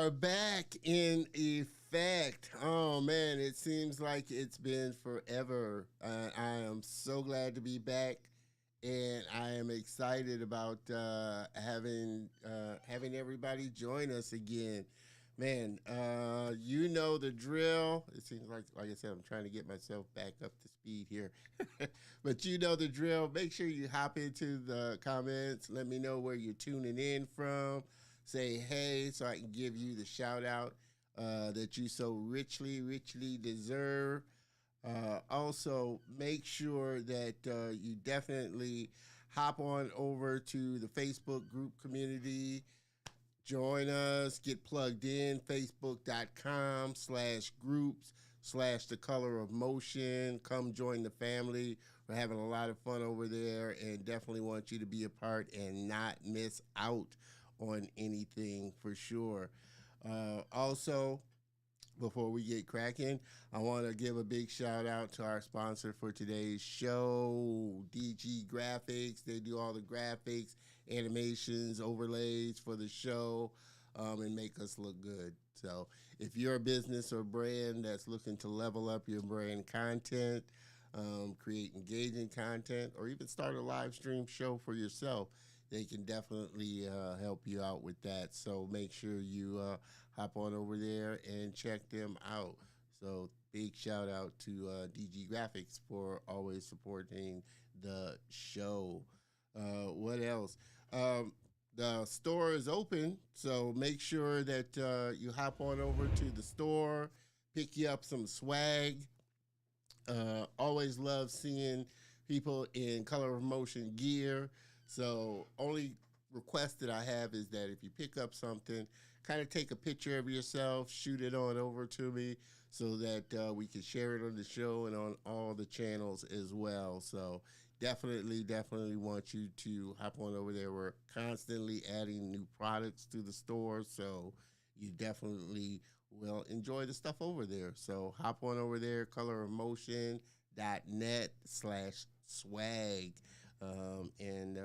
are back in effect. Oh man, it seems like it's been forever. I am so glad to be back, and I am excited about having everybody join us again. Man, you know the drill. It seems like I said, I'm trying to get myself back up to speed here. But you know the drill. Make sure you hop into the comments. Let me know where you're tuning in from. Say hey so I can give you the shout out that you so richly deserve. Also, make sure that you definitely hop on over to the Facebook group community. Join us, get plugged in, facebook.com/groups/the color of motion. Come join the family. We're having a lot of fun over there and definitely want you to be a part and not miss out on anything for sure. Also, before we get cracking, I want to give a big shout out to our sponsor for today's show, DG Graphics. They do all the graphics, animations, overlays for the show, and make us look good. So if you're a business or brand that's looking to level up your brand content, create engaging content, or even start a live stream show for yourself, they can definitely help you out with that. So make sure you hop on over there and check them out. So big shout out to DG Graphics for always supporting the show. What else? The store is open, so make sure that you hop on over to the store, pick you up some swag. Always love seeing people in color of motion gear. So only request that I have is that if you pick up something, kind of take a picture of yourself, shoot it on over to me so that we can share it on the show and on all the channels as well. So definitely want you to hop on over there. We're constantly adding new products to the store, so you definitely will enjoy the stuff over there. So hop on over there, colorofmotion.net/swag. And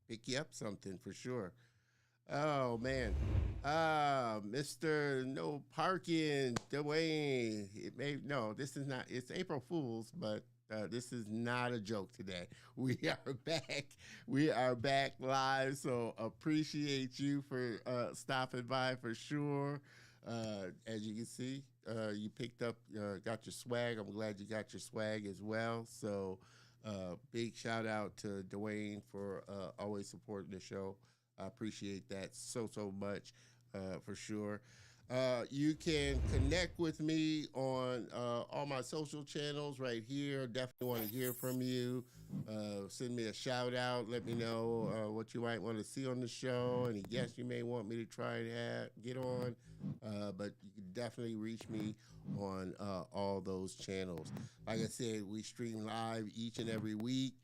pick you up something for sure. Oh man, Mr. No Parking, Dwayne. This is not. It's April Fool's, but this is not a joke today. We are back. We are back live. So appreciate you for stopping by for sure. As you can see, you picked up, got your swag. I'm glad you got your swag as well. So. Big shout out to Dwayne for always supporting the show. I appreciate that so much for sure. You can connect with me on all my social channels right here. Definitely want to hear from you. Send me a shout out. Let me know what you might want to see on the show. Any guests you may want me to try and get on. But you can definitely reach me on all those channels. Like I said, we stream live each and every week,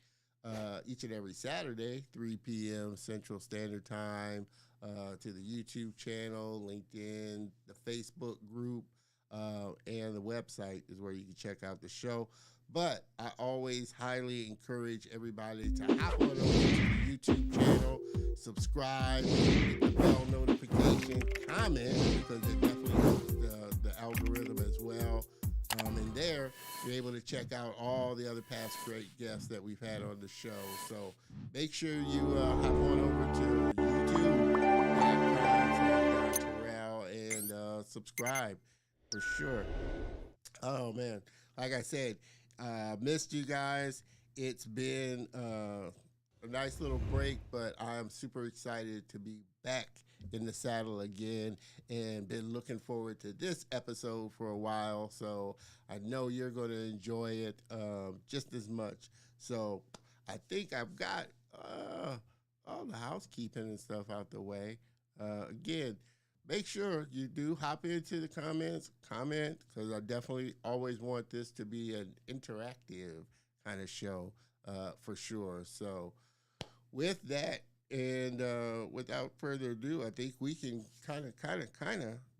each and every Saturday, 3 p.m. Central Standard Time, to the YouTube channel, LinkedIn, the Facebook group, and the website is where you can check out the show. But I always highly encourage everybody to hop on over to the YouTube channel, subscribe, hit the bell notification, comment, because it definitely helps the algorithm as well. And there, you're able to check out all the other past great guests that we've had on the show. So make sure you hop on over to YouTube.com/T.A.L.E.N.T and subscribe for sure. Oh, man. Like I said, missed you guys. It's been a nice little break, but I'm super excited to be back in the saddle again and been looking forward to this episode for a while. So I know you're going to enjoy it just as much. So I think I've got all the housekeeping and stuff out the way. Again, make sure you do hop into the comments, comment, because I definitely always want this to be an interactive kind of show for sure. So with that, and without further ado, I think we can kind of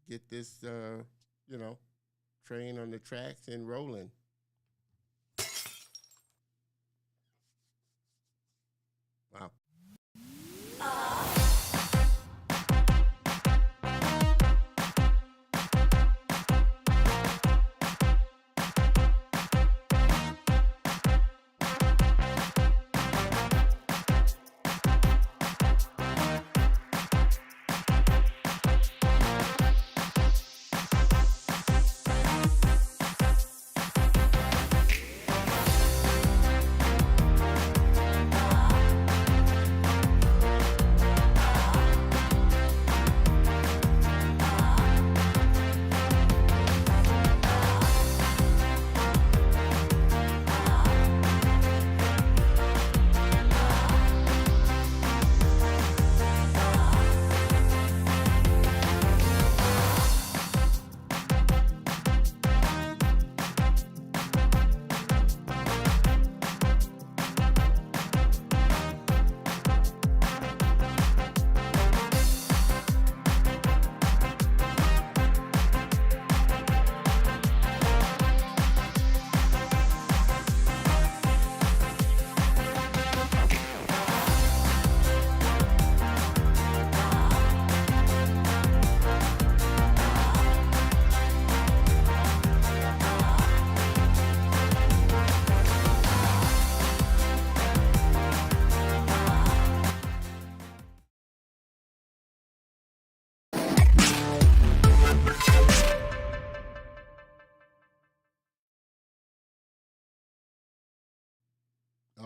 get this, train on the tracks and rolling. Wow.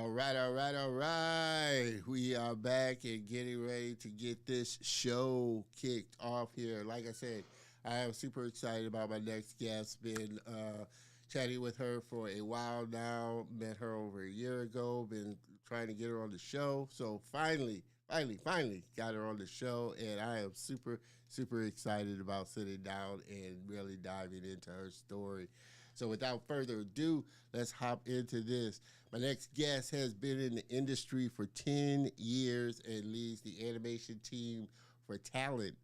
All right. We are back and getting ready to get this show kicked off here. Like I said, I am super excited about my next guest. Been chatting with her for a while now. Met her over a year ago. Been trying to get her on the show. So finally got her on the show. And I am super excited about sitting down and really diving into her story. So without further ado, let's hop into this. My next guest has been in the industry for 10 years and leads the animation team for Talent,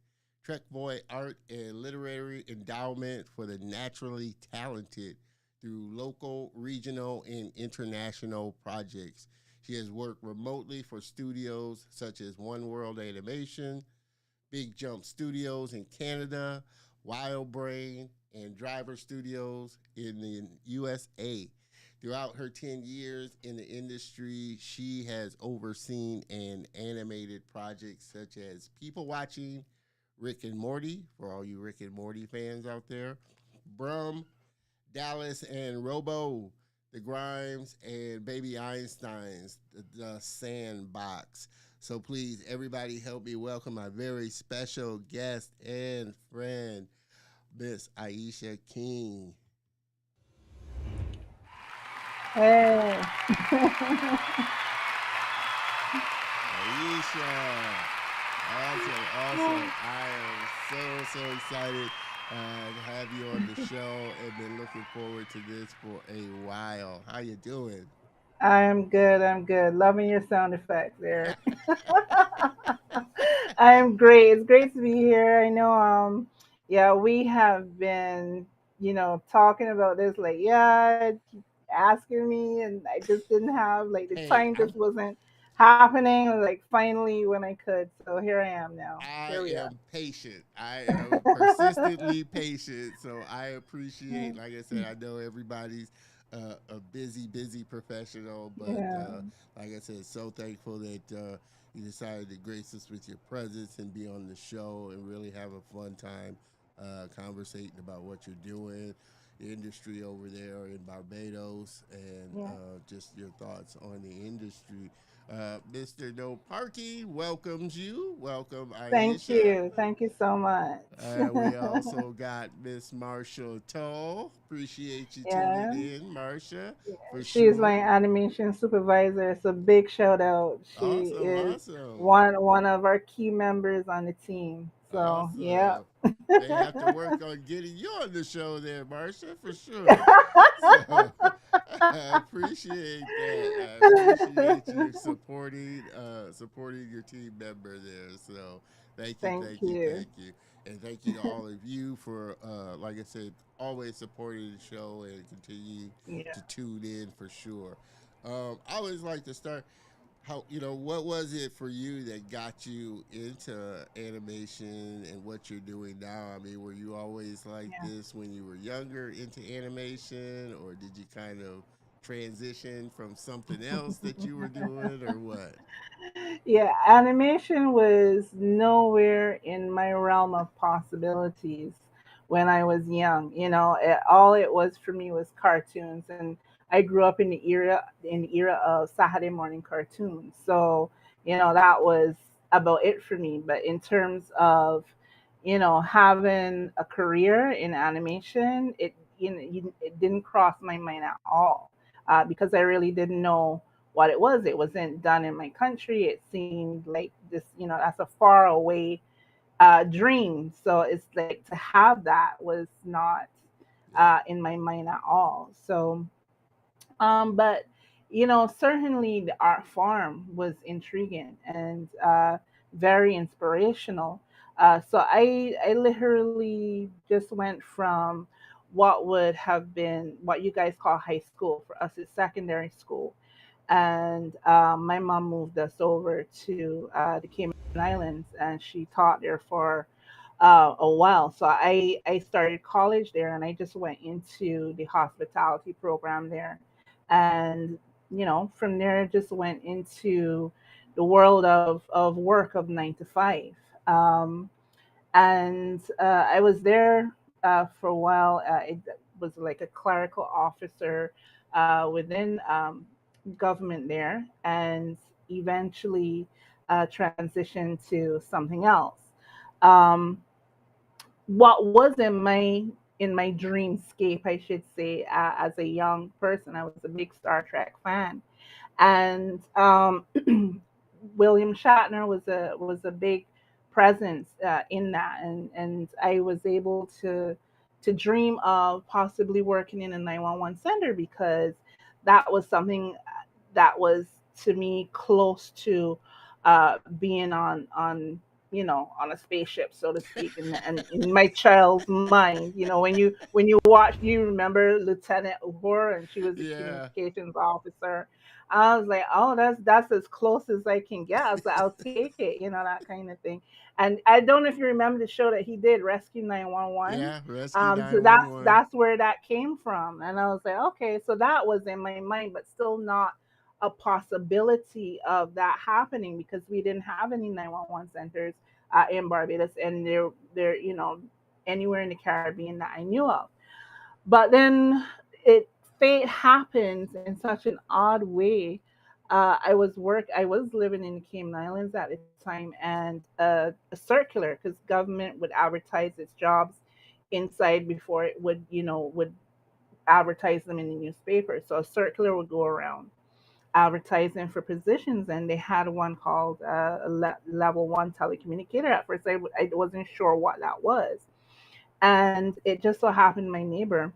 Trekvoy Art and Literary Endowment for the Naturally Talented through local, regional, and international projects. She has worked remotely for studios such as One World Animation, Big Jump Studios in Canada, WildBrain, and Driver Studios in the USA. Throughout her 10 years in the industry, she has overseen and animated projects such as People Watching, Rick and Morty, for all you Rick and Morty fans out there, Brum, Dallas and Robo, the Grimes, and Baby Einstein's, the Sandbox. So please, everybody, help me welcome my very special guest and friend, Miss Aisha King. Hey. Aisha, awesome. I am so excited to have you on the show and been looking forward to this for a while. How you doing? I'm good. I'm good. Loving your sound effects there. I'm great. It's great to be here. I know yeah, we have been, talking about this like, yeah, keep asking me and I just didn't have like the Hey, time just wasn't happening like finally when I could. So here I am now. I Here we are. am patient. I am persistently patient. So I appreciate, like I said, I know everybody's a busy professional, but Yeah. like I said, so thankful that you decided to grace us with your presence and be on the show and really have a fun time conversating about what you're doing, the industry over there in Barbados, and Yeah. just your thoughts on the industry. Mr. No Parking welcomes you. Welcome, Thank Aisha. you. Thank you so much. We also got Miss Marshall Toll. Appreciate you tuning Yeah. in, Marsha, for She's my sure. animation supervisor. So big shout out. She Awesome, is awesome, one of our key members on the team. So yeah. awesome. They have to work on getting you on the show there, Marsha, for sure. So I appreciate that. I appreciate you supporting your team member there. So Thank you. thank you. And thank you to all of you for like I said, always supporting the show and continue Yeah. to tune in for sure. I always like to start how what was it for you that got you into animation and what you're doing now? I mean, were you always like Yeah. this when you were younger into animation, or did you kind of transition from something else that you were doing, or what? Yeah, animation was nowhere in my realm of possibilities when I was young. All it was for me was cartoons, and I grew up in the era of Saturday morning cartoons. So that was about it for me. But in terms of having a career in animation, it didn't cross my mind at all, because I really didn't know what it was. It wasn't done in my country. It seemed like this, that's a far away dream. So it's like to have that was not Yeah, in my mind at all. So, but certainly the art form was intriguing and very inspirational. So I literally just went from what would have been what you guys call high school. For us, it's secondary school, and my mom moved us over to the Cayman Islands, and she taught there for a while. So I started college there, and I just went into the hospitality program there, and from there just went into the world of work of 9 to 5. Um, and I was there for a while. It was like a clerical officer within government there, and eventually transitioned to something else. Um, what was in my dreamscape, I should say, as a young person, I was a big Star Trek fan, and William Shatner was a big presence in that, and I was able to dream of possibly working in a 911 center because that was something that was to me close to being on on a spaceship, so to speak, and in my child's mind, when you watch, you remember Lieutenant Uhura, and she was a Yeah. communications officer. I was like, oh, that's as close as I can get. I was like, I'll take it, that kind of thing. And I don't know if you remember the show that he did, Rescue 911. Yeah. Rescue So that's 911. that's where that came from, and I was like, okay, so that was in my mind, but still not a possibility of that happening because we didn't have any 911 centers in Barbados, and they're anywhere in the Caribbean that I knew of. But then it fate happens in such an odd way. I was living in the Cayman Islands at the time, and a circular, because government would advertise its jobs inside before it would advertise them in the newspaper. So a circular would go around advertising for positions, and they had one called level one telecommunicator. At first, I wasn't sure what that was, and it just so happened my neighbor,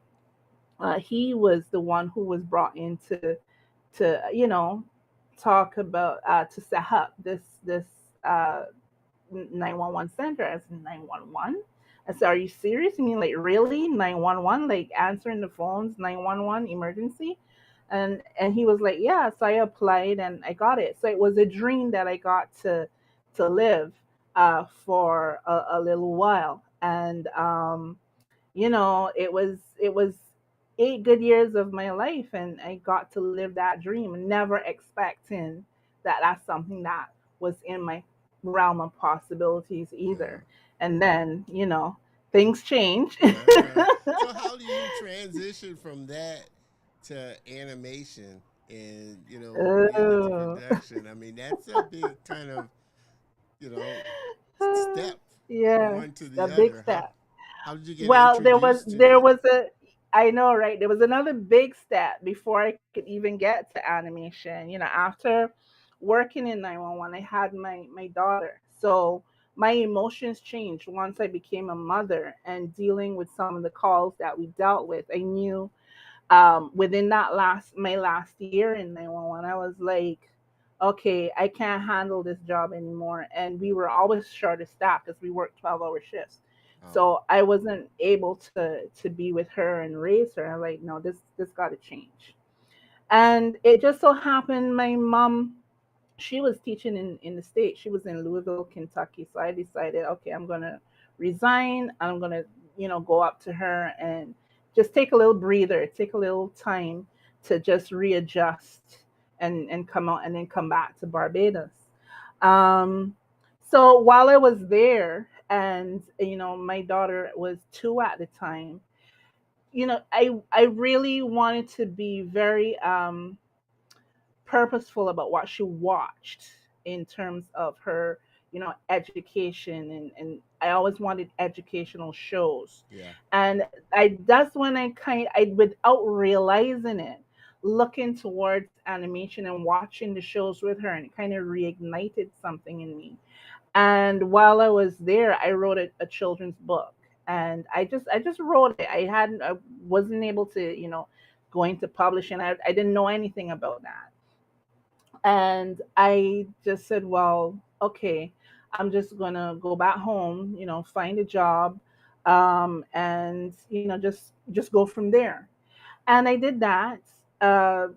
he was the one who was brought in to talk about to set up this uh, 911 center. As 911. I said, are you serious? You mean like really 911, like answering the phones, 911 emergency? And he was like, yeah. So I applied and I got it. So it was a dream that I got to live for a little while. And it was 8 good years of my life, and I got to live that dream, never expecting that that's something that was in my realm of possibilities Yeah. either. And then things change. So how do you transition from that to animation and getting into Oh, production? I mean, that's a big kind of you know step from yeah, one to a the big other. How step. how did you get Well, introduced to there it? was a I know, right? There was another big step before I could even get to animation. After working in 911, I had my daughter. So my emotions changed once I became a mother and dealing with some of the calls that we dealt with. I knew within that last my last year in 911, I was like, okay, I can't handle this job anymore. And we were always short of staff because we worked 12-hour shifts. Oh, So I wasn't able to be with her and raise her. I'm like, no, this got to change. And it just so happened my mom, she was teaching in the state. She was in Louisville, Kentucky. So I decided, okay, I'm gonna resign. I'm gonna, go up to her and just take a little breather, take a little time to just readjust and come out and then come back to Barbados. Um, so while I was there, and my daughter was 2 at the time, I really wanted to be very purposeful about what she watched in terms of her, education, and I always wanted educational shows. yeah. And that's when I without realizing it, looking towards animation and watching the shows with her, and it kind of reignited something in me. And while I was there, I wrote a children's book, and I just wrote it. I wasn't able to going to publish, and I didn't know anything about that. And I just said, well, okay, I'm just gonna go back home, find a job, and just go from there. And I did that. Uh,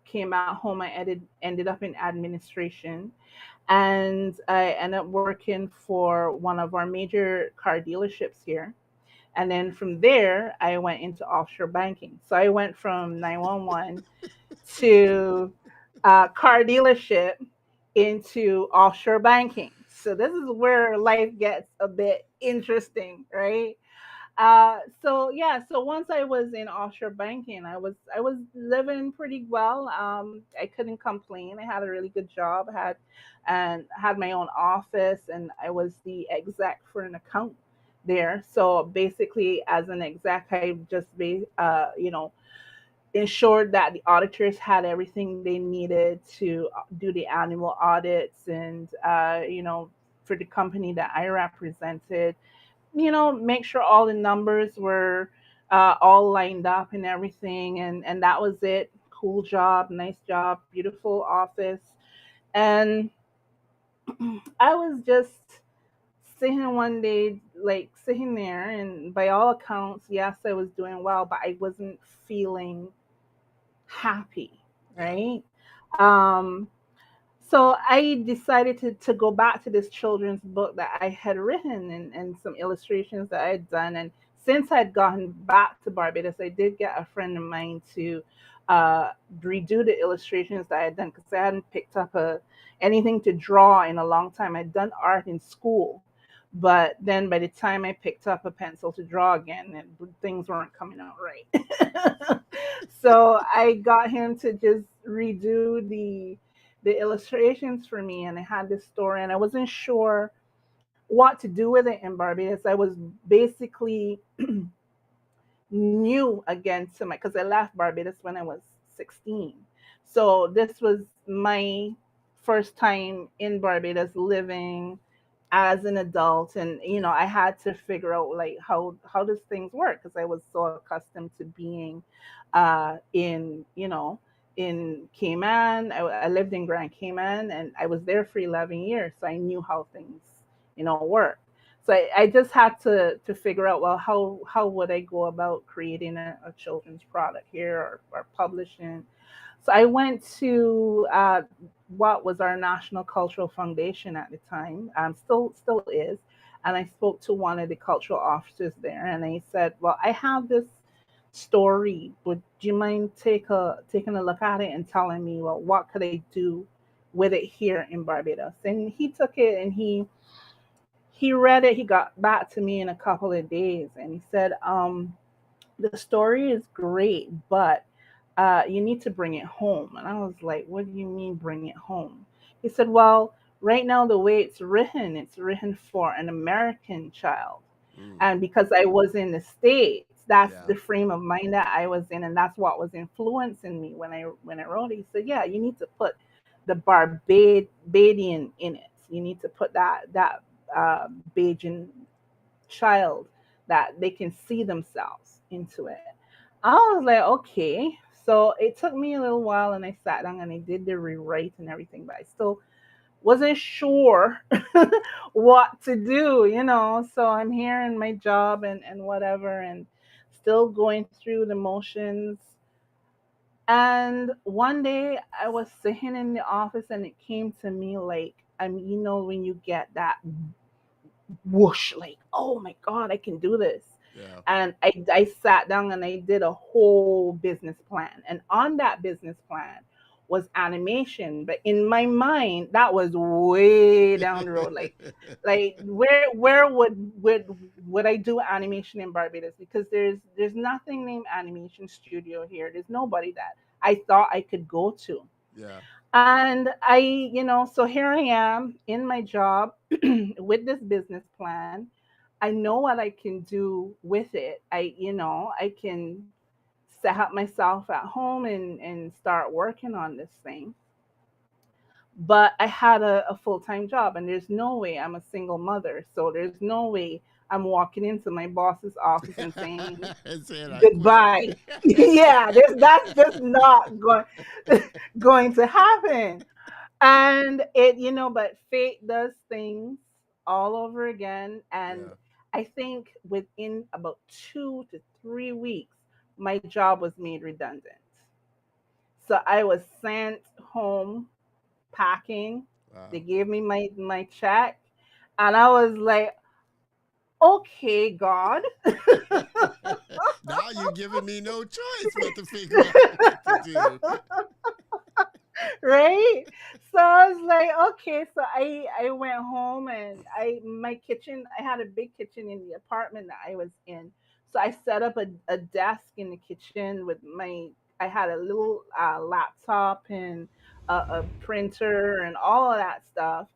came out home. I ended up in administration, and I ended up working for one of our major car dealerships here. And then from there, I went into offshore banking. So I went from 911 to car dealership into offshore banking. So this is where life gets a bit interesting, right? So yeah, so once I was in offshore banking, I was living pretty well. I couldn't complain. I had a really good job, had my own office, and I was the exec for an account there. So basically, as an exec, I just ensured that the auditors had everything they needed to do the annual audits, and for the company that I represented, make sure all the numbers were all lined up and everything. And that was it. Cool job, nice job, beautiful office. And I was just sitting one day, like sitting there, and by all accounts, yes, I was doing well, but I wasn't feeling happy, Yeah. right? Um, so I decided to go back to this children's book that I had written, and some illustrations that I had done. And since I'd gotten back to Barbados, I did get a friend of mine to uh, redo the illustrations that I had done, because I hadn't picked up anything to draw in a long time. I'd done art in school, but then by the time I picked up a pencil to draw again, things weren't coming out right. So I got him to just redo the illustrations for me, and I had this story, and I wasn't sure what to do with it in Barbados. I was basically new again to my, because I left Barbados when I was 16. So this was my first time in Barbados living as an adult, and I had to figure out like how does things work, because I was so accustomed to being in in Cayman. I lived in Grand Cayman, and I was there for 11 years, so I knew how things work. So I just had to figure out, well, how would I go about creating a children's product here, or publishing. So I went to what was our National Cultural Foundation at the time, still is, and I spoke to one of the cultural officers there, and I said, "Well, I have this story. Would you mind taking a look at it and telling me, well, what could I do with it here in Barbados?" And he took it, and he read it. He got back to me in a couple of days, and he said, the story is great, but you need to bring it home. And I was like, what do you mean bring it home? He said, well, right now, the way it's written for an American child. Mm. And because I was in the States, that's the Yeah. frame of mind that I was in, and that's what was influencing me when I wrote it. He said, yeah, you need to put the Barbadian in it. You need to put that Bajan child, that they can see themselves into it. I was like, okay. So it took me a little while, and I sat down and I did the rewrite and everything, but I still wasn't sure what to do. So I'm here in my job, and whatever, and still going through the motions. And one day I was sitting in the office, and it came to me like, when you get that whoosh, like, oh my God, I can do this. Yeah. And I sat down and I did a whole business plan. And on that business plan was animation. But in my mind, that was way down the road. Like where would I do animation in Barbados? Because there's nothing named animation studio here. There's nobody that I thought I could go to. Yeah. And so here I am in my job with this business plan. I know what I can do with it. I can set up myself at home and start working on this thing. But I had a full-time job, and there's no way, I'm a single mother. So there's no way I'm walking into my boss's office and saying And saying I quit. goodbye. Yeah, that's just not going to happen. And but fate does things all over again. And Yeah. I think within about 2 to 3 weeks, my job was made redundant. So I was sent home packing. They Wow. gave me my check, and I was like, okay, God. Now you're giving me no choice but to figure out what to do. Right? So I was like, okay. So I went home, and I had a big kitchen in the apartment that I was in. So I set up a desk in the kitchen with I had a little laptop and a printer and all of that stuff.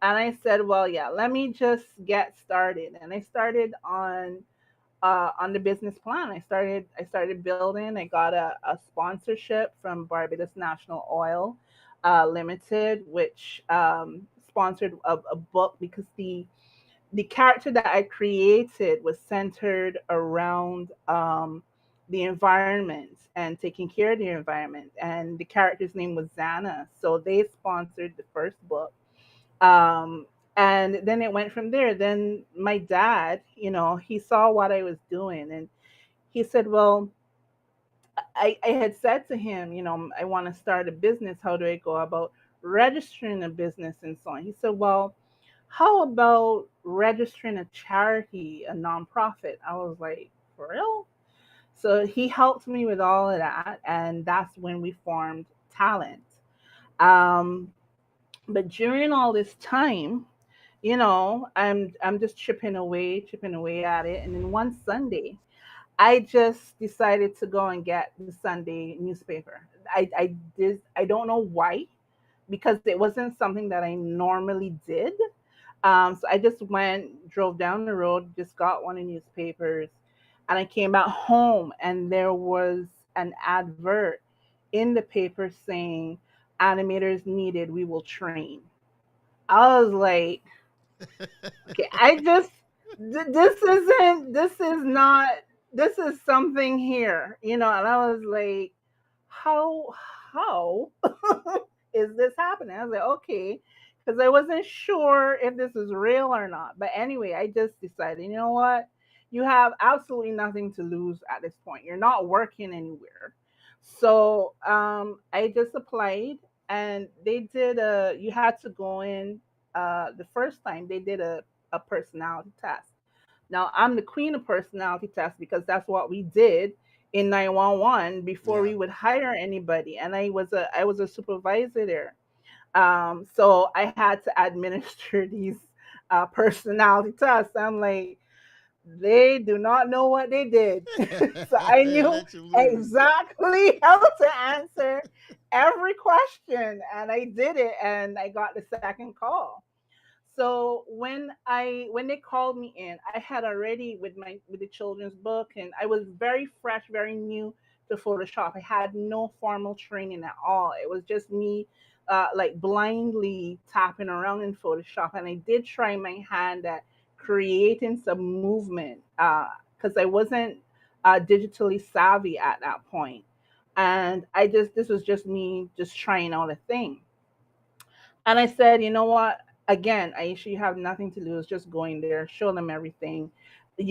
And I said, well, yeah, let me just get started. And I started on the business plan. I started building. I got a sponsorship from Barbados National Oil Limited, which sponsored a book because the character that I created was centered around the environment and taking care of the environment. And the character's name was Zana. So they sponsored the first book. Um, and then it went from there. Then my dad, he saw what I was doing and he said, well, I had said to him, I want to start a business. How do I go about registering a business and so on? He said, well, how about registering a charity, a nonprofit? I was like, for real? So he helped me with all of that. And that's when we formed Talent. Um, but during all this time, I'm just chipping away at it. And then one Sunday, I just decided to go and get the Sunday newspaper. I don't know why, because it wasn't something that I normally did. So I just went, drove down the road, just got one of the newspapers, and I came back home, and there was an advert in the paper saying, "Animators needed. We will train." I was like, okay, this is not, this is something here, and I was like, how, how is this happening? I was like, okay, because I wasn't sure if this is real or not. But anyway, I just decided, you know what? You have absolutely nothing to lose at this point. You're not working anywhere. So I just applied and they did you had to go in the first time they did a personality test. Now I'm the queen of personality tests because that's what we did in 911 before Yeah. we would hire anybody. And I was a supervisor there. So I had to administer these personality tests. I'm like, they do not know what they did. So I knew Let you loose. exactly how to answer every question. And I did it and I got the second call. So when they called me in, I had already with the children's book, and I was very fresh, very new to Photoshop. I had no formal training at all. It was just me like blindly tapping around in Photoshop, and I did try my hand at creating some movement because I wasn't digitally savvy at that point. And this was just me just trying out a thing. And I said, you know what? Again, Aisha, you have nothing to lose. Just go in there, show them everything. If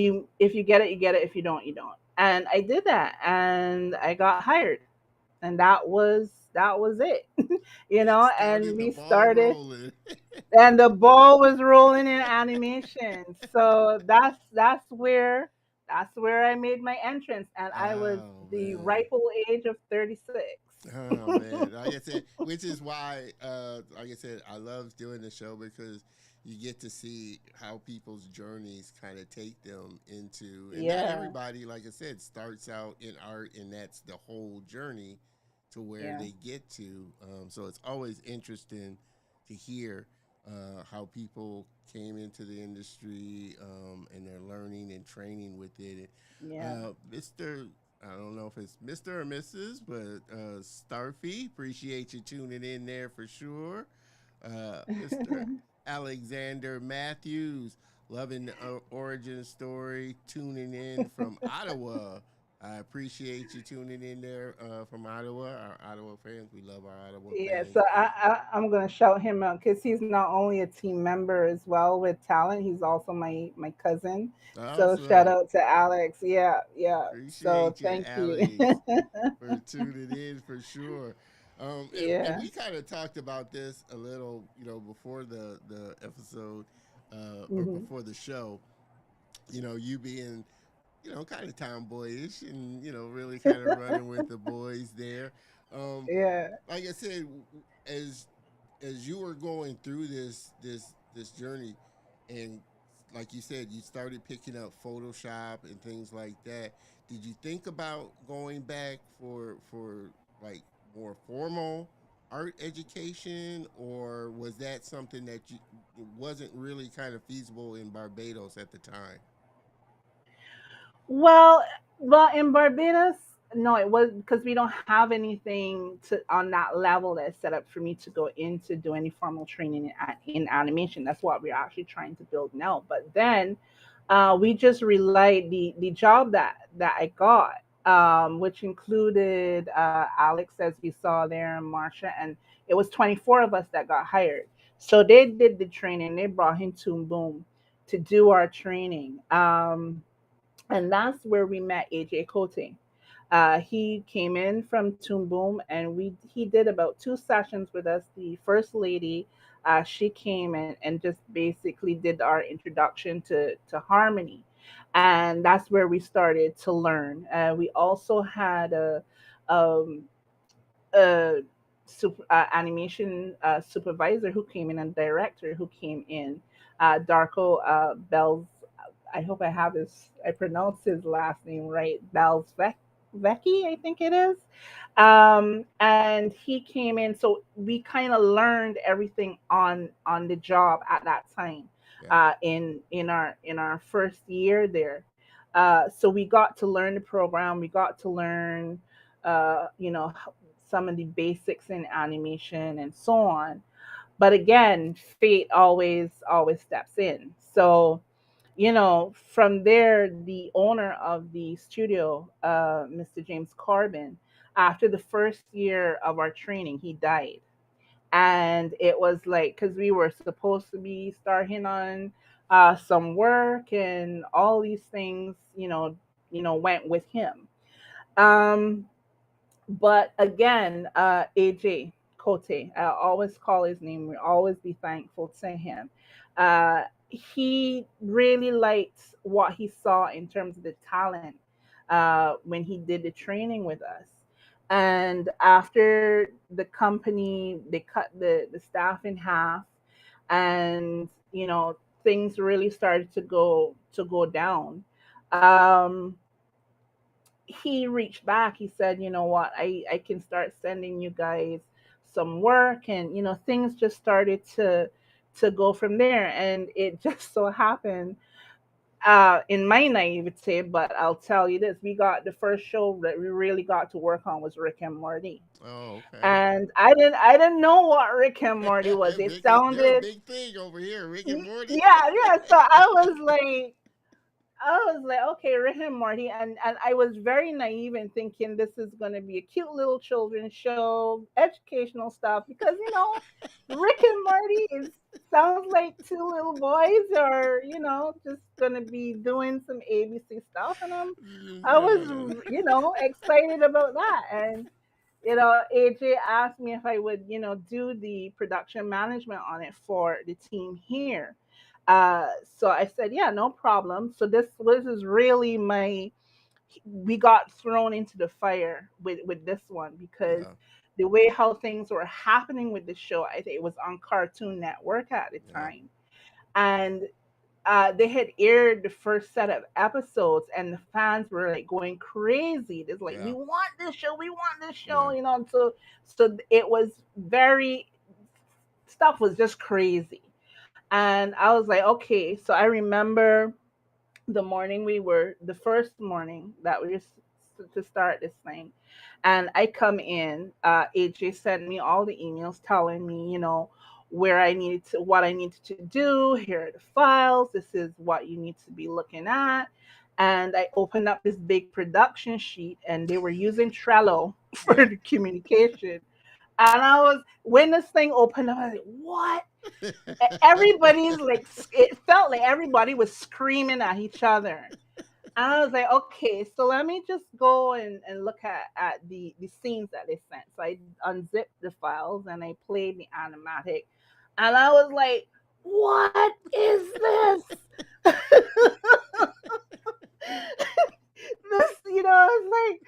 you get it, you get it. If you don't, you don't. And I did that, and I got hired, and that was it, Started And the we ball started, rolling. and the ball was rolling in animation. So that's where I made my entrance, and I was Oh the man. rightful age of 36. Oh man, like I said, which is why, like I said, I love doing the show because you get to see how people's journeys kind of take them into, and not Yeah, everybody, like I said, starts out in art, and that's the whole journey to where yeah, they get to. So it's always interesting to hear how people came into the industry and they're learning and training with it. yeah. Mr. I don't know if it's Mr. or Mrs., but Starfy, appreciate you tuning in there for sure. Mr. Alexander Matthews, loving the origin story, tuning in from Ottawa. I appreciate you tuning in there from Ottawa. Our Ottawa fans, we love our Ottawa Yeah, fans. so I'm gonna shout him out because he's not only a team member as well with talent, he's also my cousin. So shout Awesome. out to Alex. Yeah, yeah. So Appreciate you, thank you. Alex, for tuning in for sure. And Yeah. we kind of talked about this a little, before the episode or Hmm. before the show. You being, kind of tomboyish and really kind of running with the boys there. Um, Yeah. like I said, as as you were going through this journey, and like you said, you started picking up Photoshop and things like that. Did you think about going back for like more formal art education, or was that something that you wasn't really kind of feasible in Barbados at the time? Well, well, in Barbados, no, it was because we don't have anything to on that level that's set up for me to go into do any formal training in animation. That's what we're actually trying to build now. But then, we just relied the job that I got, which included Alex, as you saw there, and Marsha, and it was 24 of us that got hired. So they did the training. They brought in Toon Boom to do our training. And that's where we met AJ Cote. He came in from Toon Boom, and we he did about 2 sessions with us. The first lady, she came in and just basically did our introduction to harmony, and that's where we started to learn. We also had um, a animation supervisor who came in and director who came in, Darko Bells. I hope I pronounced his last name right. Vecchi, I think it is. And he came in, so we kind of learned everything on the job at that time. Yeah, In our first year there, so we got to learn the program. We got to learn, you know, some of the basics in animation and so on. But again, fate always steps in. So from there, the owner of the studio, Mr. James Corbin, after the first year of our training, he died. And it was like, because we were supposed to be starting on some work and all these things, went with him. Um, but again, AJ Cote, I always call his name. We always be thankful to him. He really liked what he saw in terms of the talent when he did the training with us. And after the company, they cut the staff in half, and things really started to go down. Um, he reached back. He said, "You know what? I can start sending you guys some work," and things just started to go from there. And it just so happened, in my naivete, but I'll tell you this: we got the first show that we really got to work on was Rick and Morty. oh, okay. And I didn't know what Rick and Morty was. It They're a sounded, big thing over here, Rick and Morty. yeah, yeah. So I was like, okay, Rick and Morty, and I was very naive in thinking this is going to be a cute little children's show, educational stuff, because Rick and Morty is sounds like two little boys are just going to be doing some ABC stuff, and I was excited about that. And AJ asked me if I would do the production management on it for the team here. So I said, yeah, no problem. So this is really we got thrown into the fire with this one, because Yeah, the way how things were happening with the show, I think it was on Cartoon Network at the yeah, time. And they had aired the first set of episodes, and the fans were like going crazy. It's like, yeah, we want this show, yeah, so it was very stuff was just crazy. And I was like, okay. So I remember the first morning that we just to start this thing, and I come in. AJ sent me all the emails telling me, what I needed to do. Here are the files. This is what you need to be looking at. And I opened up this big production sheet, and they were using Trello for yeah. the communication. And I was when this thing opened up, I was like, "What?" Everybody's like, it felt like everybody was screaming at each other. And I was like, okay, so let me just go and look at the scenes that they sent. So I unzipped the files and I played the animatic. And I was like, what is this? I was like,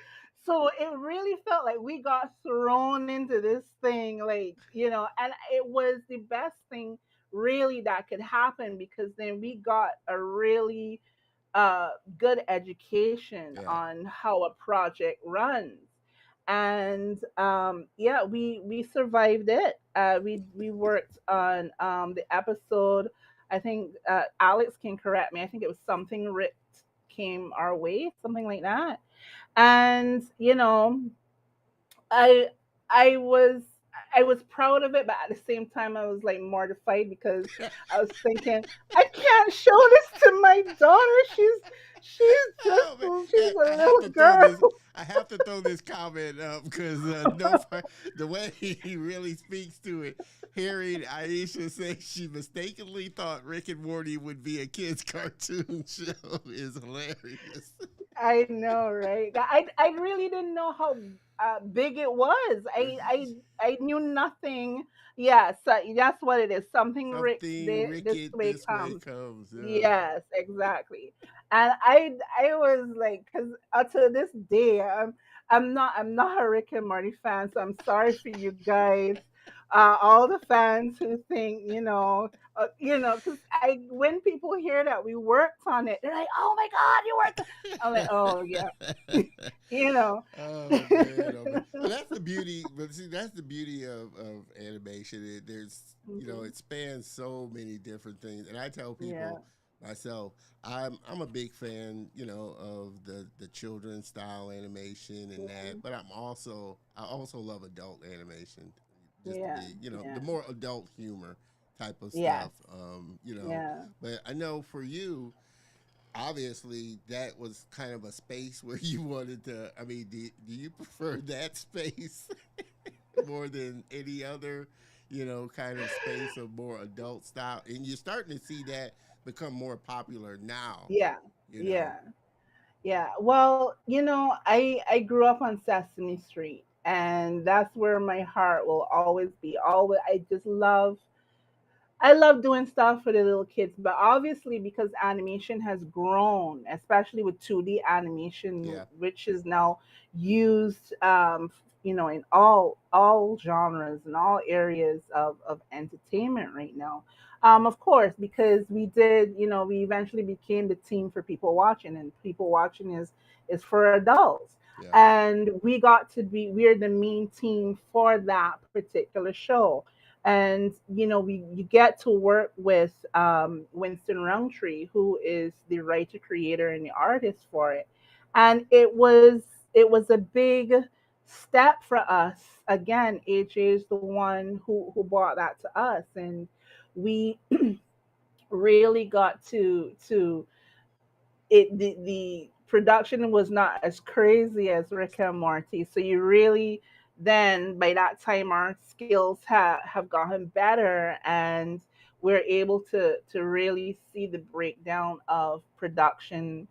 so it really felt like we got thrown into this thing, like, and it was the best thing really that could happen because then we got a really good education Yeah. on how a project runs. And yeah, we survived it. We worked on the episode. I think Alex can correct me. I think it was something Rick came our way, something like that. And I I was I was proud of it, but at the same time I was like mortified because I was thinking I can't show this to my daughter. She's just Oh man, she's a I have little to throw girl. this. I have to throw this comment up because no, the way he really speaks to it, hearing Aisha say she mistakenly thought Rick and Morty would be a kids' cartoon show is hilarious. I know, right? I really didn't know how big it was. I knew nothing. Yeah, so that's what it is. Something Rick's Something this Ricket way this way comes. comes. Yeah. Yes, exactly. And I was like, because to this day, I'm not a Rick and Morty fan, so I'm sorry for you guys, all the fans who think because I when people hear that we worked on it, they're like, oh my god, you worked. I'm like, oh yeah, you know. Oh man, oh man. But that's the beauty. But see, that's the beauty of animation. There's Mhm. it spans so many different things. And I tell Yeah. people myself, I'm a big fan, of the children's style animation and that. Mhm. But I also love adult animation, just to Yeah. be, the Yeah. more adult humor type of Yes. stuff. Yeah. But I know for you obviously that was kind of a space where you wanted to. I mean, do you prefer that space more than any other, kind of space of more adult style? And you're starting to see that become more popular now, Yeah. you know. Yeah. Yeah. Well, I grew up on Sesame Street, and that's where my heart will always be. Always, I love doing stuff for the little kids, but obviously because animation has grown, especially with 2D animation, Yeah, which is now used, in all genres and all areas of entertainment right now. Of course, because we eventually became the team for people watching, and people watching is for adults, yeah, and we're the main team for that particular show. And you get to work with Winston Roundtree, who is the writer, creator, and the artist for it. And it was a big step for us. Again, AJ is the one who brought that to us, and we really got to the production was not as crazy as Rick and Morty. So you really then by that time our skills have gotten better, and we're able to really see the breakdown of production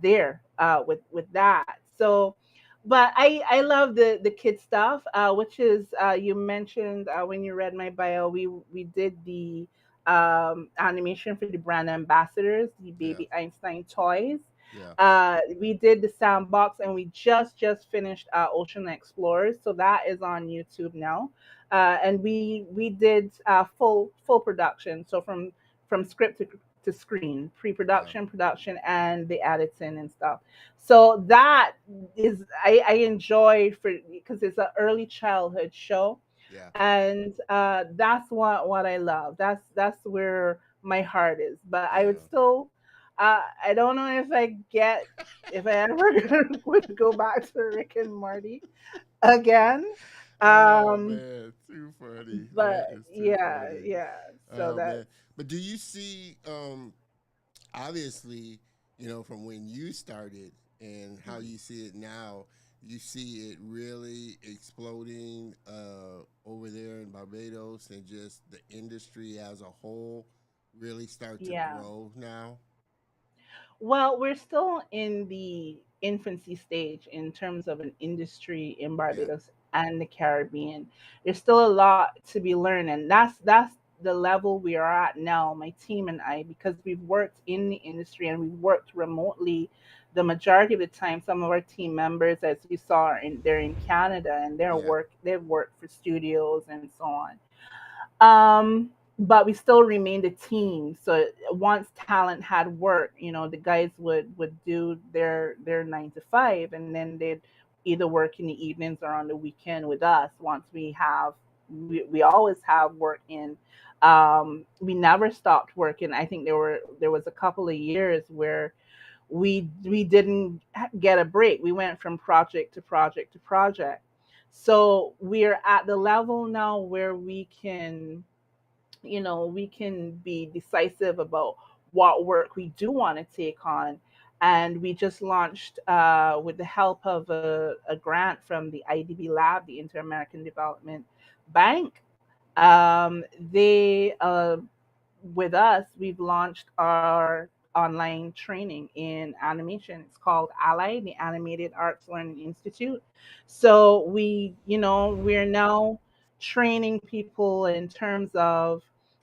there with that. So but I love the kid stuff, which is you mentioned when you read my bio, we did the animation for the brand ambassadors, the yeah, baby Einstein toys. yeah. We did the Sandbox, and we just finished Ocean Explorers, so that is on YouTube now. And we did full production, so from script to screen, Wow. pre-production, production, and the editing and stuff. So that is I enjoy for because it's an early childhood show, Yeah, and that's what I love. That's where my heart is. But I would yeah. still, I don't know if I ever would go back to Rick and Morty again. Oh Um, man, too funny. but That is too yeah, funny. yeah. So Oh that's man. But do you see obviously, from when you started and how mhm. you see it now, you see it really exploding over there in Barbados, and just the industry as a whole really start to Yeah. grow now. Well, we're still in the infancy stage in terms of an industry in Yeah, Barbados and the Caribbean. There's still a lot to be learned, and that's the level we are at now, my team and I, because we've worked in the industry and we've worked remotely the majority of the time. Some of our team members, as you saw, they're in Canada, and yeah, they've worked for studios and so on. Um, but we still remained a team. So once talent had work, the guys would do their 9 to 5, and then they'd either work in the evenings or on the weekend with us. Once we always have work in. We never stopped working. I think there was a couple of years where we didn't get a break. We went from project to project to project. So we're at the level now where we can be decisive about what work we do want to take on. And we just launched, with the help of a grant from the IDB Lab, the Inter American Development Bank. They With us, we've launched our online training in animation. It's called Ally, the Animated Arts Learning Institute. So we're now training people in terms of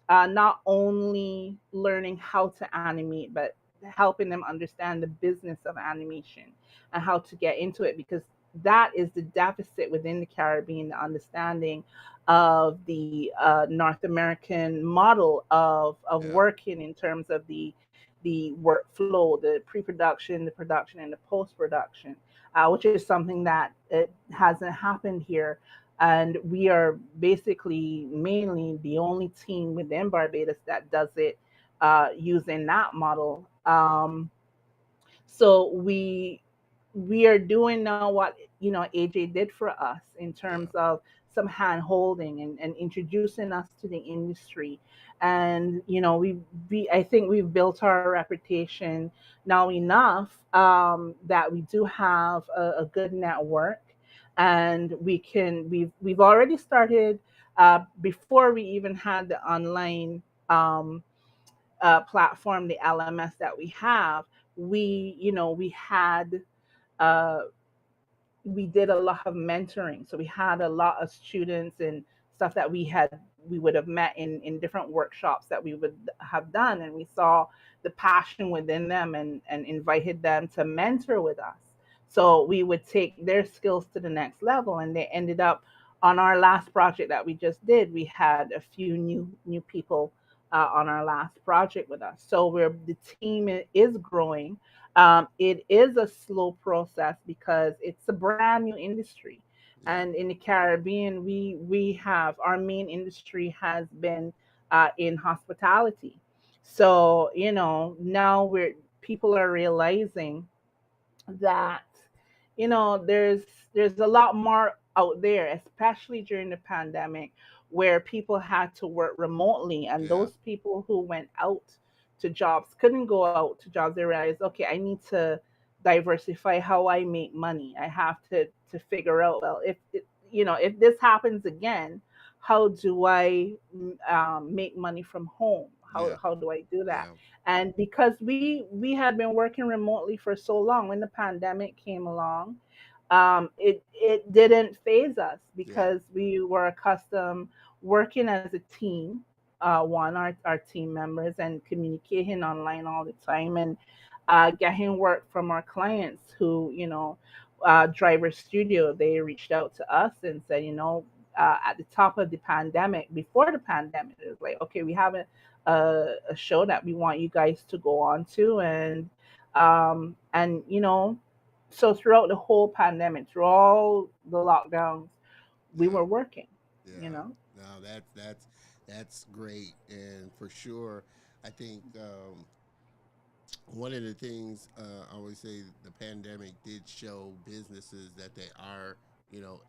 not only learning how to animate, but helping them understand the business of animation and how to get into it, because that is the deficit within the Caribbean, the understanding of the North American model of Yeah, working in terms of the workflow, the pre-production, the production, and the post-production, which is something that it hasn't happened here. And we are basically mainly the only team within Barbados that does it using that model. So we are doing now what AJ did for us in terms yeah, of some hand holding and introducing us to the industry. And we I think we've built our reputation now enough, that we do have a good network, and we've already started, before we even had the online um, platform, the LMS that we have. Uh, we did a lot of mentoring. So we had a lot of students and stuff that we would have met in different workshops that we would have done, and we saw the passion within them, and invited them to mentor with us. So we would take their skills to the next level, and they ended up on our last project that we just did. We had a few new people on our last project with us. So the team is growing. It is a slow process because it's a brand new industry, yeah, and in the Caribbean, we have our main industry has been in hospitality. So now we're people are realizing that there's a lot more out there, especially during the pandemic, where people had to work remotely, and yeah, those people who went out to jobs couldn't go out to jobs. They realized, okay, I need to diversify how I make money. I have to figure out, well, if this happens again, how do I make money from home? how yeah, how do I do that? yeah, And because we had been working remotely for so long, when the pandemic came along, it didn't phase us yeah, because we were accustomed working as a team. One, our team members, and communicating online all the time, and getting work from our clients who, Driver Studio, they reached out to us and said, at the top of the pandemic, before the pandemic, it was like, okay, we have a show that we want you guys to go on to. And so throughout the whole pandemic, through all the lockdowns, we yeah, were working, you yeah. know? No, that's great, and for sure, I think one of the things I always say, the pandemic did show businesses that they are,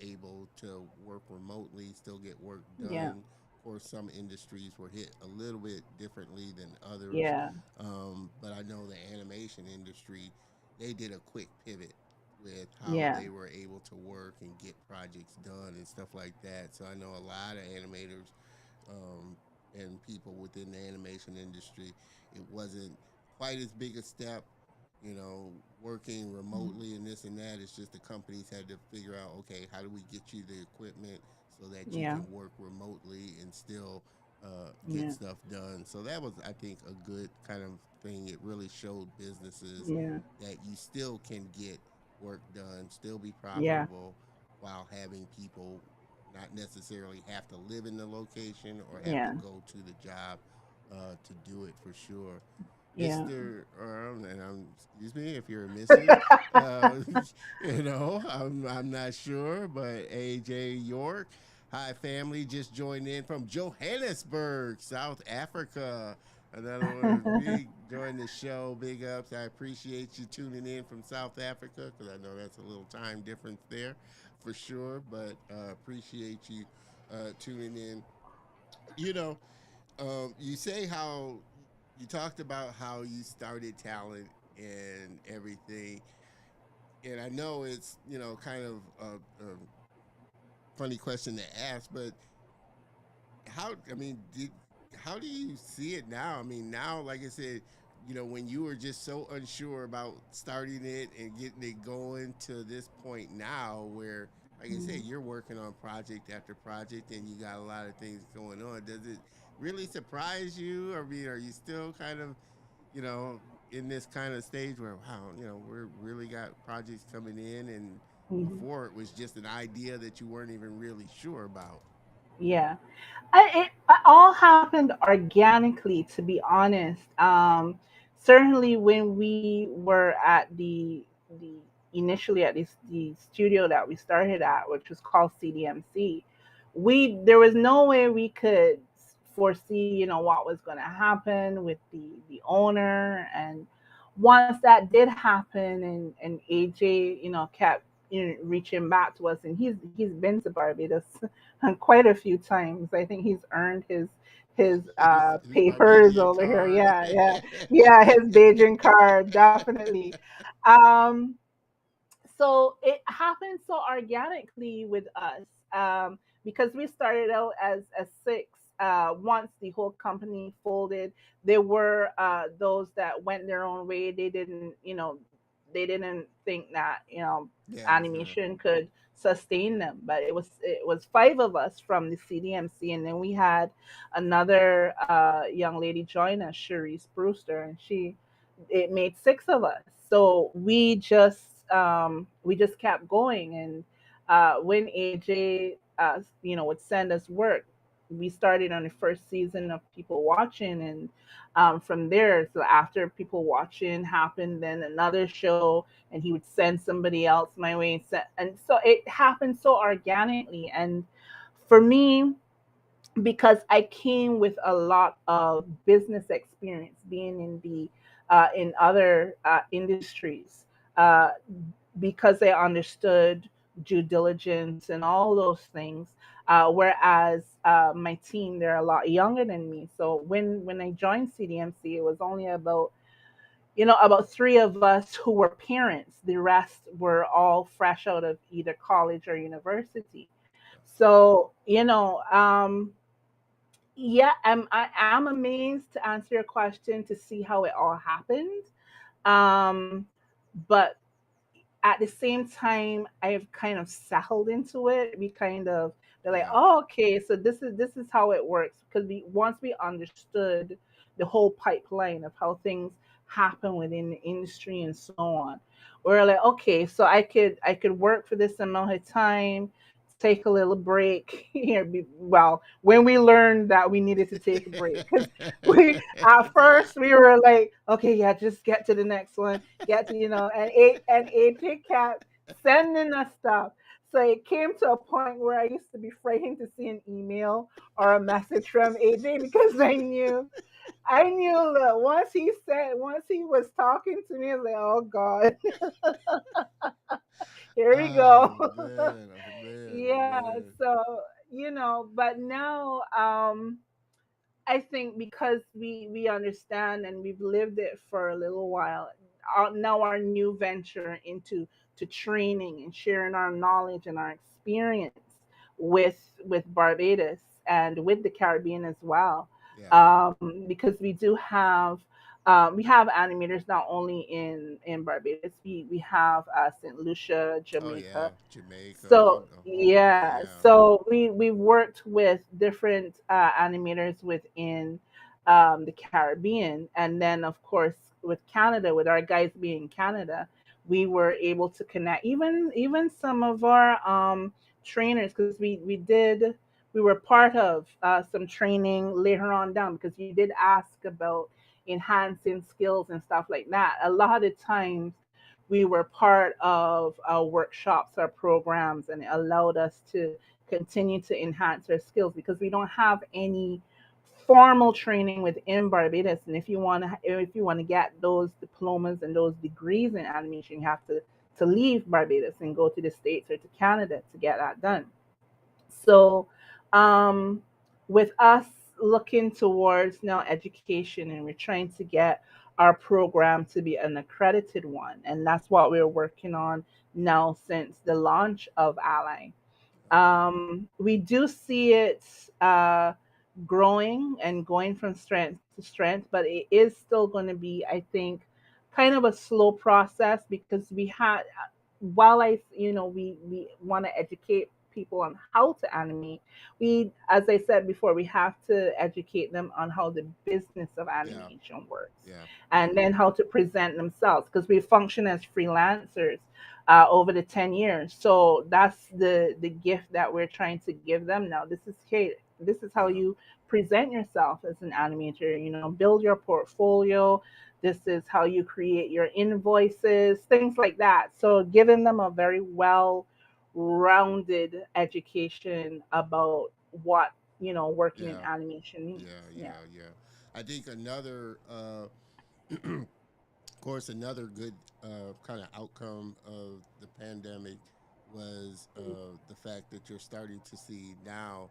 able to work remotely, still get work Yeah, done. Of course, some industries were hit a little bit differently than others, yeah, but I know the animation industry, they did a quick pivot with how yeah, they were able to work and get projects done and stuff like that. So I know a lot of animators um, and people within the animation industry, it wasn't quite as big a step, working mhm, remotely and this and that. It's just the companies had to figure out, okay, how do we get you the equipment so that you yeah, can work remotely and still get yeah, stuff done. So that was, I think, a good kind of thing. It really showed businesses yeah, that you still can get work done, still be yeah, profitable while having people not necessarily have to live in the location or have to Yeah. go to the job to do it for sure. Yeah. Mr. And excuse me if you're a Mrs. Uh, I'm not sure, but AJ York, hi family, just joined in from Johannesburg, South Africa. Another one of big join the show. Big ups. I appreciate you tuning in from South Africa because I know that's a little time difference there for sure. But appreciate you tuning in. You know, you say how you talked about how you started talent and everything, and I know it's kind of a funny question to ask, but how? I mean, how do you see it now? I mean, now, like I said, when you were just so unsure about starting it and getting it going to this point now, where, like I said, Mhm. you're working on project after project and you got a lot of things going on. Does it really surprise you? I mean, are you still kind of, you know, in this kind of stage where, wow, we're really got projects coming in, and Mhm. before it was just an idea that you weren't even really sure about? Yeah. It all happened organically, to be honest. Certainly, when we were at the initially at the studio that we started at, which was called CDMC, we there was no way we could foresee, what was going to happen with the owner. And once that did happen, and AJ, kept reaching back to us, and he's been to Barbados quite a few times. I think he's earned his His papers Barbadian over here. card. Yeah, yeah, yeah. His Beijing card, definitely. Um, so it happened so organically with us, because we started out as six. Once the whole company folded, there were those that went their own way. They didn't think that Yeah, I was gonna. animation could sustain them. But it was five of us from the CDMC, and then we had another young lady join us, Cherise Brewster, and she it made six of us. So we just kept going. And when AJ would send us work, we started on the first season of People Watching. And from there, so after People Watching happened, then another show, and he would send somebody else my way. And so it happened so organically. And for me, because I came with a lot of business experience, being in other industries, uh, because I understood due diligence and all those things. Whereas my team, they're a lot younger than me. So when I joined CDMC, it was only about three of us who were parents. The rest were all fresh out of either college or university. So yeah, I am amazed, to answer your question, to see how it all happened. Um, but at the same time, I've kind of settled into it. They're like, Yeah. oh, okay, so this is how it works. Because once we understood the whole pipeline of how things happen within the industry and so on, we're like, okay, so I could work for this amount of time, take a little break here. Well, when we learned that we needed to take a break, because we at first we were like, okay, yeah, just get to the next one, get to and AJ kept sending us stuff. So it came to a point where I used to be frightened to see an email or a message from AJ, because I knew that once he was talking to me, I was like, oh God, here we go. Oh man, oh man, oh Yeah. man. So but now, I think because we understand and we've lived it for a little while, now our new venture into to training and sharing our knowledge and our experience with Barbados and with the Caribbean as well, Yeah. because we have animators not only in Barbados. We have St. Lucia, Oh yeah, Jamaica. Jamaica, So the whole yeah, yeah. so we worked with different animators within the Caribbean, and then of course with Canada, with our guys being in Canada, we were able to connect even some of our trainers, because we were part of some training later on down, because you did ask about enhancing skills and stuff like that. A lot of times we were part of workshops or programs, and it allowed us to continue to enhance our skills, because we don't have any formal training within Barbados. And if you want to get those diplomas and those degrees in animation, you have to leave Barbados and go to the States or to Canada to get that done. So, um, with us looking towards now education, and we're trying to get our program to be an accredited one, and that's what we're working on now since the launch of Ally. We do see it growing and going from strength to strength, but it is still going to be, I think, kind of a slow process, because we had, while we want to educate people on how to animate, we, as I said before, we have to educate them on how the business of Yeah. animation works, Yeah. and then how to present themselves, because we function as freelancers over the 10 years. So that's the gift that we're trying to give them now. This is, hey, this is how Yeah. you present yourself as an animator, build your portfolio. This is how you create your invoices, things like that. So giving them a very well rounded education about what, working in Yeah. animation means. Yeah. Yeah. Yeah. Yeah. I think another, of course, another good kind of outcome of the pandemic was the fact that you're starting to see now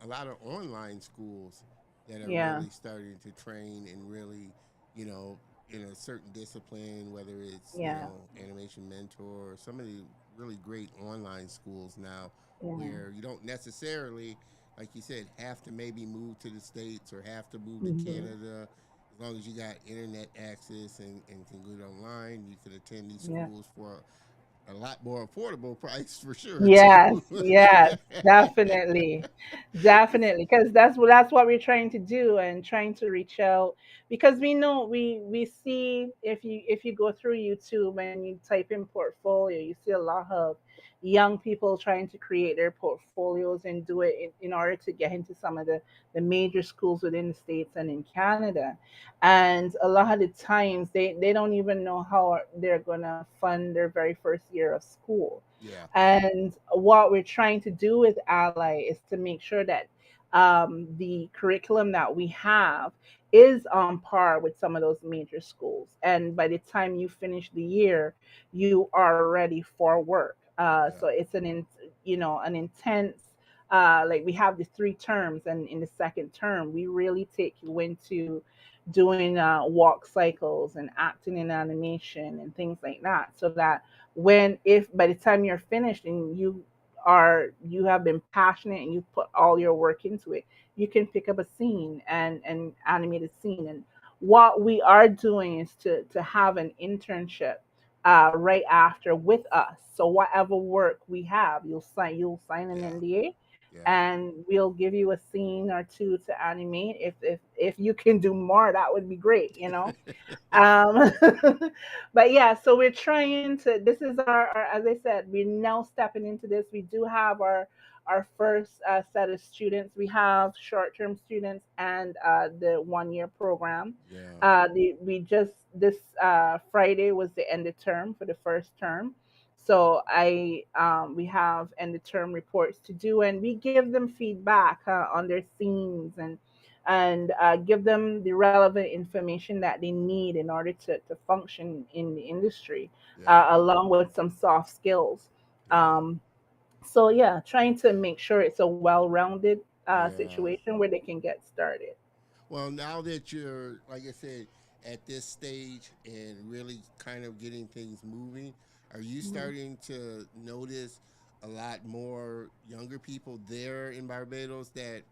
a lot of online schools that are Yeah. really starting to train and really, you know, in a certain discipline, whether it's, Yeah. Animation Mentor or some of the really great online schools now Yeah. where you don't necessarily, like you said, have to maybe move to the States or have to move to Hmm. Canada. As long as you got internet access and can get online, you can attend these Yeah. schools for a lot more affordable price for sure Yes, too. yes, definitely, definitely, because that's what we're trying to do, and trying to reach out, because we know, we see, if you go through YouTube and you type in portfolio, you see a lot of young people trying to create their portfolios and do it in order to get into some of the major schools within the States and in Canada. And a lot of the times they don't even know how they're gonna fund their very first year of school. Yeah, And what we're trying to do with Ally is to make sure that the curriculum that we have is on par with some of those major schools. And by the time you finish the year, you are ready for work. yeah, So it's an intense. Like, we have the 3 terms, and in the second term, we really take you into doing walk cycles and acting in animation and things like that, so that when, if by the time you're finished and you have been passionate and you put all your work into it, you can pick up a scene and animate a scene. And what we are doing is to have an internship right after with us. So whatever work we have, you'll sign an yeah, NDA, yeah. and we'll give you a scene or two to animate. If you can do more, that would be great. um, but yeah, so we're trying to. This is our, as I said, we're now stepping into this. We do have our first set of students. We have short-term students and the 1-year program. Yeah, We just this Friday was the end of term for the first term. So we have end of term reports to do, and we give them feedback on their scenes, and give them the relevant information that they need in order to function in the industry, yeah, along with some soft skills. yeah, Um, so yeah, trying to make sure it's a well-rounded yeah. situation where they can get started. Well, now that you're, like I said, at this stage and really kind of getting things moving, are you Mhm. starting to notice a lot more younger people there in Barbados that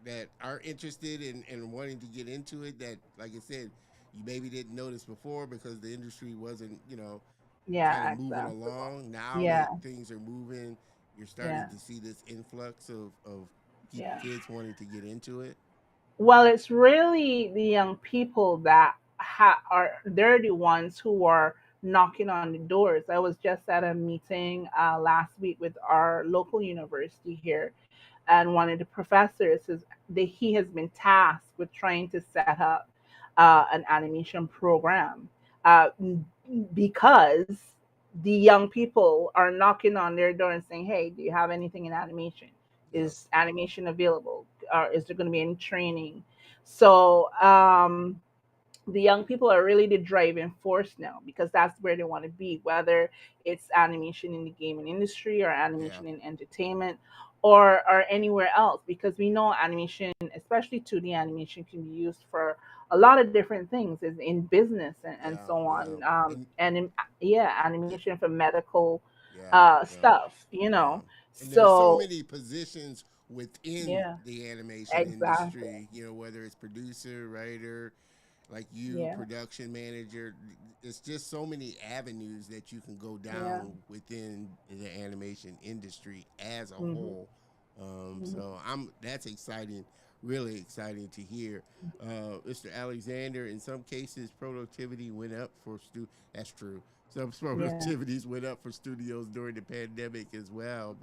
that are interested in wanting to get into it? That, like I said, you maybe didn't notice before because the industry wasn't, kind of Yeah, moving accessible. along. Now Yeah, that things are moving, you're yeah, starting to see this influx of yeah. kids wanting to get into it. Well, it's really the young people that are they're the ones who are knocking on the doors. I was just at a meeting last week with our local university here, and one of the professors is that he has been tasked with trying to set up an animation program uh, because the young people are knocking on their door and saying, "Hey, do you have anything in animation? Yep. Is animation available? Is there going to be any training?" So the young people are really the driving force now because that's where they want to be, whether it's animation in the gaming industry or Yeah. animation in entertainment or anywhere else, because we know animation, especially 2D animation, can be used for a lot of different things in business and Yeah. so Yeah. on, And yeah, it, animation for medical yeah. Yeah. stuff, Yeah. And there's so so many positions within yeah, the animation exactly, industry, whether it's producer, writer, like you, yeah, production manager. It's just so many avenues that you can go yeah, down within the animation industry as a hmm, whole. hmm, So that's exciting, really exciting to hear. Mr. Alexander, in some cases, productivity went up for That's true. Some yeah, productivities went up for studios during the pandemic as well.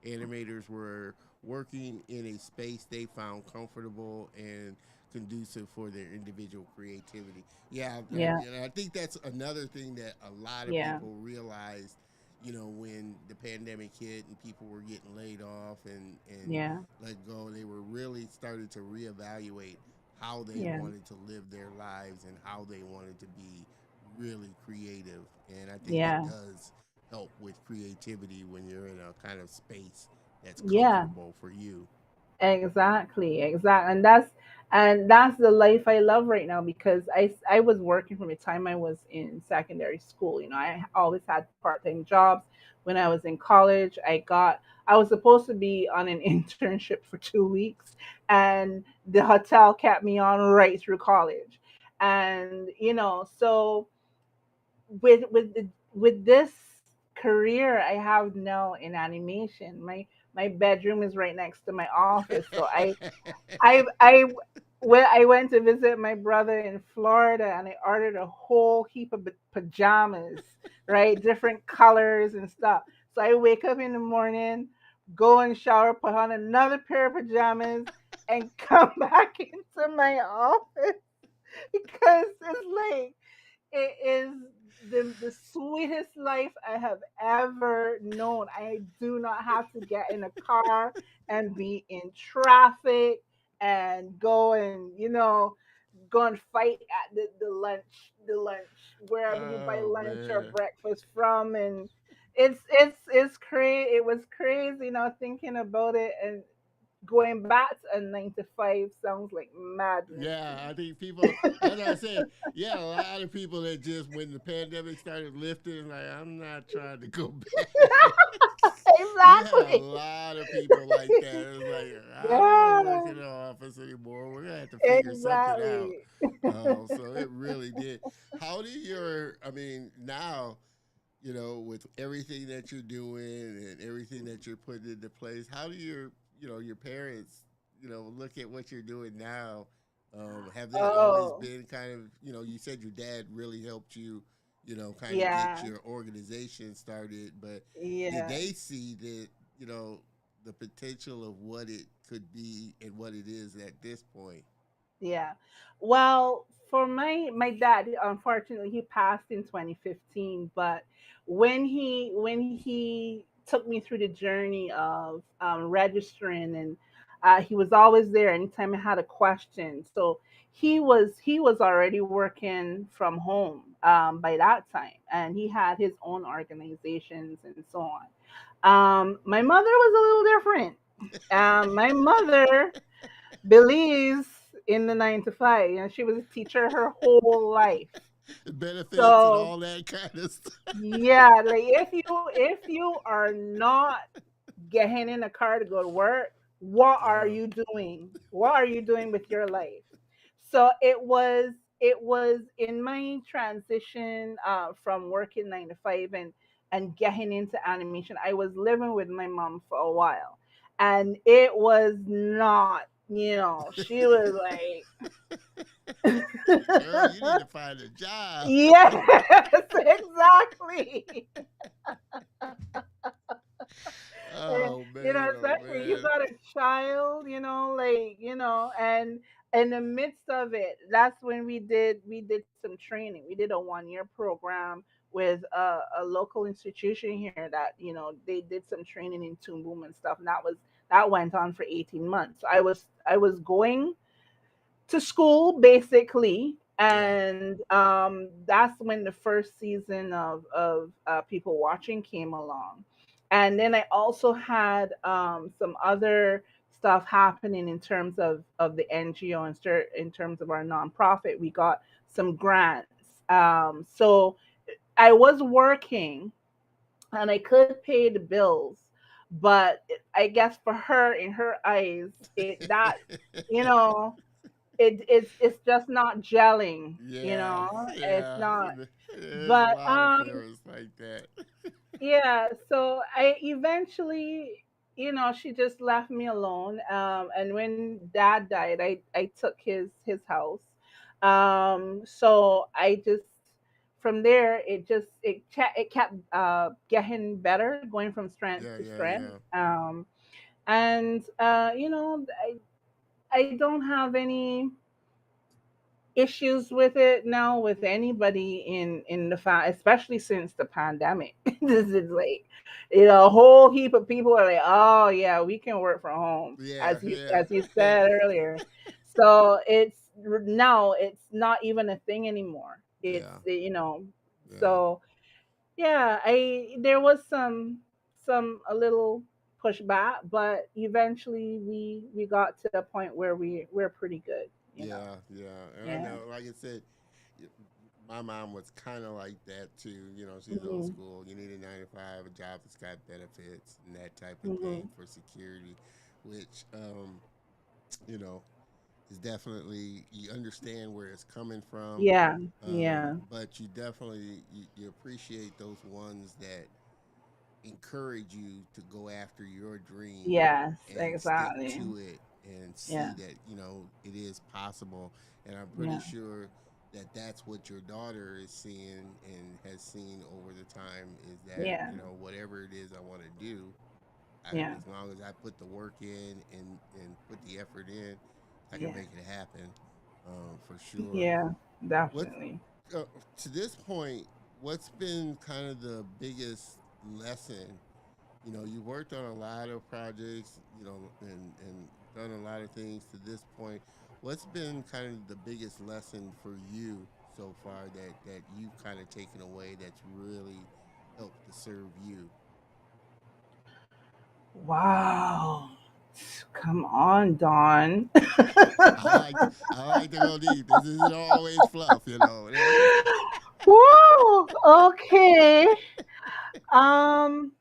Animators were working in a space they found comfortable and conducive for their individual creativity. Yeah, yeah, and I think that's another thing that a lot of yeah, people realized, when the pandemic hit and people were getting laid off and yeah, let go, they were really started to reevaluate how they yeah, wanted to live their lives and how they wanted to be really creative. And I think it yeah. does help with creativity when you're in a kind of space that's Yeah, comfortable for you. exactly, exactly. And that's the life I love right now because I was working from the time I was in secondary school. I always had part-time jobs. When I was in college, I was supposed to be on an internship for 2 weeks, and the hotel kept me on right through college. And so with this career I have now in animation, my bedroom is right next to my office. So I when I went to visit my brother in Florida, and I ordered a whole heap of pajamas, right? Different colors and stuff. So I wake up in the morning, go and shower, put on another pair of pajamas, and come back into my office because it's like it is the sweetest life I have ever known. I do not have to get in a car and be in traffic and go and fight at the lunch wherever you buy Oh lunch or man. breakfast from. And it's crazy. It was crazy, thinking about it, and going back to a 9 to 5 sounds like madness to Yeah, I me. think people. That's what I said. Yeah, a lot of people that just when the pandemic started lifting, like I'm not trying to go back. You had a Exactly. lot of people like that. It was like I don't want to Yeah, work in the office anymore. We're gonna have to figure something out. exactly. So it really did. How do your? I mean, now with everything that you're doing and everything that you're putting into place, how do your parents, look at what you're doing now? Have they always Oh, been kind of, you said your dad really helped you, kind of get yeah, your organization started, but did yeah. they see that, you know, the potential of what it could be and what it is at this point? Yeah. Well, for my dad, unfortunately, he passed in 2015. But when he took me through the journey of registering, and he was always there anytime I had a question. So he was already working from home by that time, and he had his own organizations and so on. My mother was a little different. My mother believes in the 9 to 5. She was a teacher her whole life. Benefits and So all that kind of stuff. yeah, like if you are not getting in a car to go to work, what are Uh, you doing? What are you doing with your life? So it was in my transition from working 9 to 5 and getting into animation. I was living with my mom for a while, and it was not. She was like, Girl, you need to find a job. Yes, exactly. And, Oh man, oh especially you man. got a child, like, and in the midst of it, that's when we did some training. We did a 1 year program with a local institution here that, they did some training in Toon Boom and stuff, and that went on for 18 months. I was going to school basically, Yeah, and that's when the first season of people watching came along. And then I also had some other stuff happening in terms of the NGO, in terms of our nonprofit. We got some grants, so I was working and I could pay the bills, but I guess for her, in her eyes, you know it's just not gelling. yeah, It's yeah. not. There's a But lot of parents like that. yeah, so I eventually, she just left me alone. And when dad died, I took his house. So I just, from there, it kept getting better, going from strength Yeah, to yeah, strength. yeah, And I don't have any issues with it now with anybody in the especially since the pandemic. This is like, a whole heap of people are like, oh yeah, we can work from home, yeah, as you yeah, said earlier. So now it's not even a thing anymore. It's, yeah, yeah, so yeah, I there was some a little pushback, but eventually we got to a point where we're pretty good. yeah, yeah. And I Yeah. know, like I said, y- my mom was kind of like that too. You know, she's old Mhm. school. You need a 9 to 5, a job that's got benefits and that type of thing Mhm. for security, which, you know, is definitely, you understand where it's coming from, Yeah. Yeah. but you definitely you appreciate those ones that encourage you to go after your dream Yes. and stick Exactly. to it and see Yeah. that it is possible. And I'm pretty Yeah. sure that that's what your daughter is seeing and has seen over the time, is that Yeah. whatever it is I want to do, Yeah. as long as I put the work in and put the effort in, I can Yeah. make it happen, for sure. Yeah. What Definitely. uh, to this point, what's been kind of the biggest lesson? You worked on a lot of projects, and done a lot of things to this point. What's been kind of the biggest lesson for you so far that you've kind of taken away that's really helped to serve you? Wow. Come on, Dawn. I like to go deep. This isn't always fluff, Woo. Okay. Um.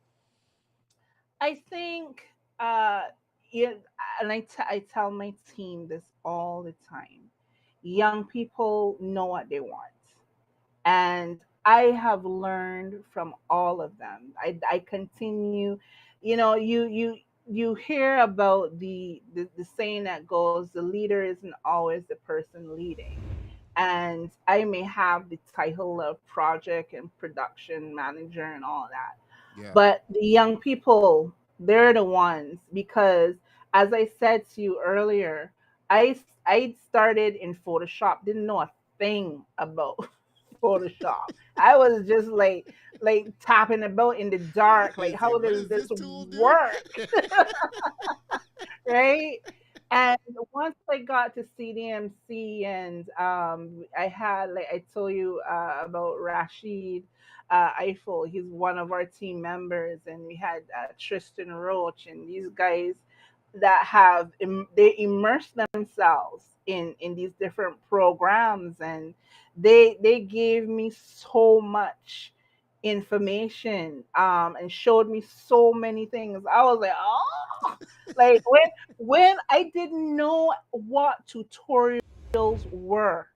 I think, uh, yeah, and I tell my team this all the time. Young people know what they want, and I have learned from all of them. I continue, you hear about the saying that goes, the leader isn't always the person leading. And I may have the title of project and production manager and all that, Yeah. but the young people, they're the ones, because as I said to you earlier, I started in Photoshop, didn't know a thing about Photoshop. I was just like tapping about in the dark, like, And say, how what does does this this tool do? work? Right? And once I got to CDMC, and I had, like I told you about Rashid Eiffel, he's one of our team members, and we had Tristan Roach, and these guys that they immerse themselves in these different programs, and they gave me so much information, and showed me so many things. I was like, oh, like when I didn't know what tutorials were.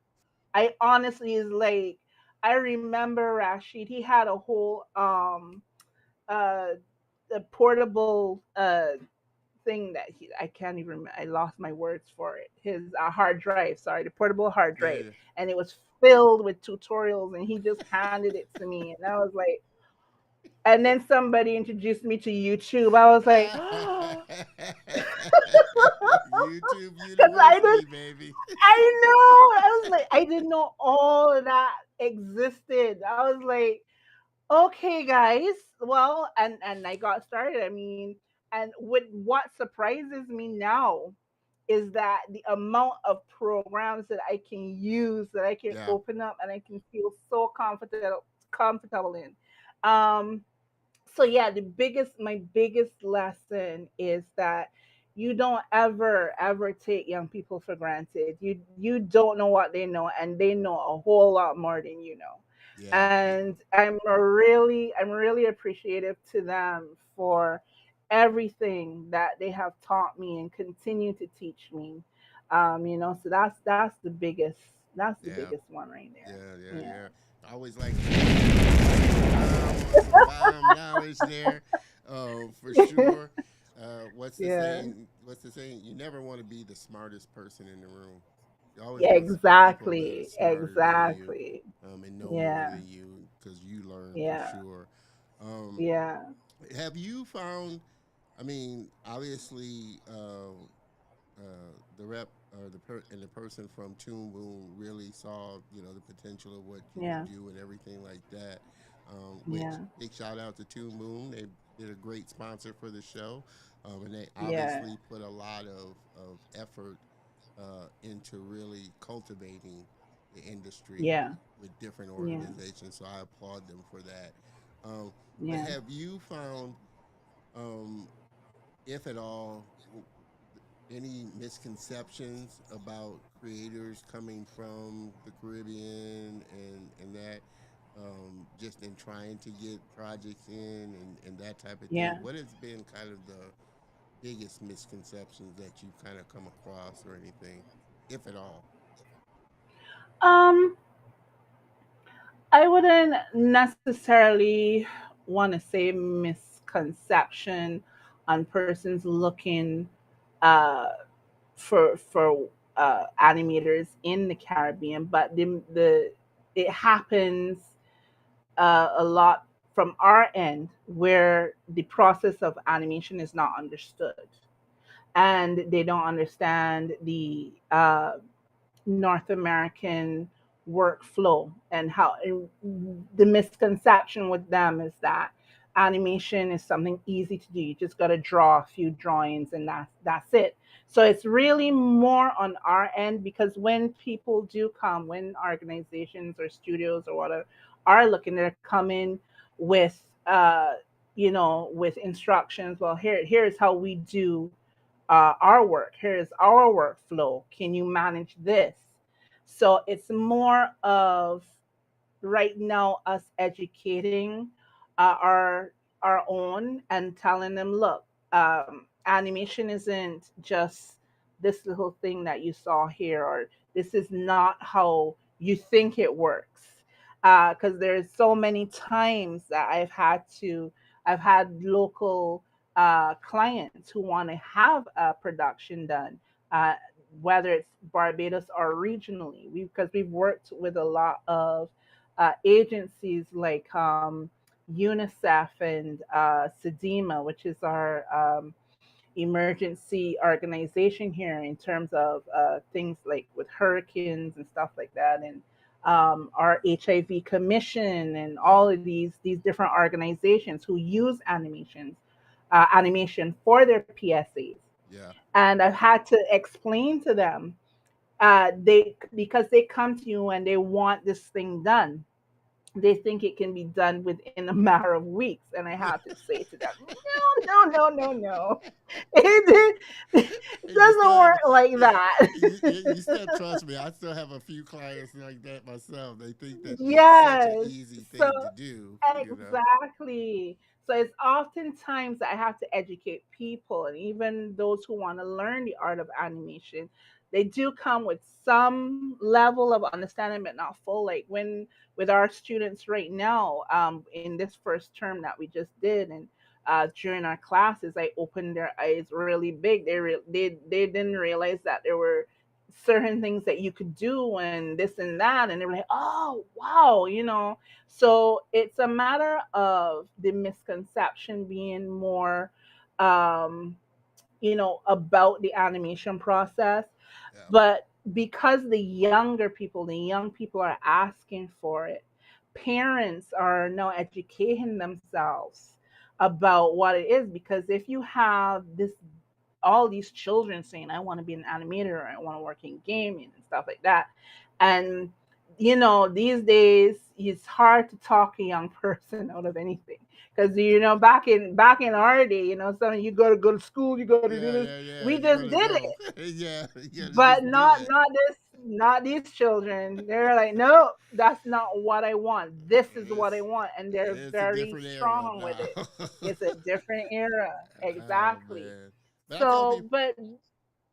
I honestly is like, I remember Rashid, he had a whole uh a portable thing that I can't even remember. I lost my words for it. His hard drive, sorry, the portable hard Yeah, drive, yeah. and it was filled with tutorials, and he just handed it to me, and I was like, and then somebody introduced me to YouTube. I was like, YouTube because I University, didn't, baby. I know, I was like, I didn't know all of that existed. I was like, okay, guys, well, and I got started. I mean, and what surprises me now is that the amount of programs that I can use, that I can Yeah, open up and I can feel so comfortable in. Um, so yeah, my biggest lesson is that you don't ever take young people for granted. You don't know what they know, and they know a whole lot more than you know. yeah, And I'm really appreciative to them for everything that they have taught me and continue to teach me. So that's the yeah, biggest one right there. yeah, yeah, Yeah. yeah. I always like to drop a bomb on some bomb knowledge there, for sure. What's the Yeah. saying? What's the saying? You never want to be the smartest person in the room. You always Yeah, want people that are exactly. smarter than you, Exactly. and know more Yeah. than you because you learn for Yeah. sure. Um, Yeah. have you found? I mean, obviously, the rep or the person from Toon Boom really saw the potential of what you could Yeah. do and everything like that. Which Yeah. big shout out to Toon Boom. They did a great sponsor for the show, and they Yeah. obviously put a lot of effort into really cultivating the industry Yeah. with different Yeah. organizations. So I applaud them for that. But Yeah. have you found, um, if at all, any misconceptions about creators coming from the Caribbean and that, just in trying to get projects in and that type of thing? Yeah. What has been kind of the biggest misconceptions that you've kind of come across or anything, if at all? Um, I wouldn't necessarily want to say misconception on persons looking uh for animators in the Caribbean, but the it happens a lot from our end where the process of animation is not understood, and they don't understand the North American workflow and how the misconception with them is that animation is something easy to do. You just got to draw a few drawings and that's it. So it's really more on our end, because when people do come, when organizations or studios or whatever are looking, they're coming with with instructions. Well, here's how we do our work. Here's our workflow. Can you manage this? So it's more of right now us educating our own and telling them, look, animation isn't just this little thing that you saw here, or this is not how you think it works. Because there's so many times that I've had local clients who want to have a production done, uh, whether it's Barbados or regionally. Because we've worked with a lot of agencies like UNICEF and SEDEMA, which is our emergency organization here in terms of things like with hurricanes and stuff like that, and our HIV Commission and Yeah, all of these different organizations who use animation for their PSAs. yeah, And I've had to explain to them, they because they come to you and they want this thing done, they think it can be done within a matter of weeks. And I have to say to them, no. It and you still doesn't have work like that. you still trust me. I still have a few clients like that myself. They think that it's such an Yes. easy So thing to do. exactly. So it's oftentimes I have to educate people, and even those who want to learn the art of animation, they do come with some level of understanding, but not full. Like when with our students right now, in this first term that we just did, and during our classes, I opened their eyes really big. They didn't realize that there were certain things that you could do and this and that, and they were like, oh wow, So it's a matter of the misconception being more, um, about the animation process. Yeah. But because the young people are asking for it, parents are now educating themselves about what it is. Because if you have this all these children saying, I want to be an animator, or I want to work in gaming and stuff like that. And these days it's hard to talk a young person out of anything. Because back in our day, some you go to school, you got to do Yeah, this. yeah, yeah. We You're just gonna did go. it. Yeah, you gotta But just do not it. not this not these children. They're like, no, that's not what I want. This is what I It's want, and they're it's a very different era strong with now. it. It's a different era. Oh Exactly. man. But I tell So, people, but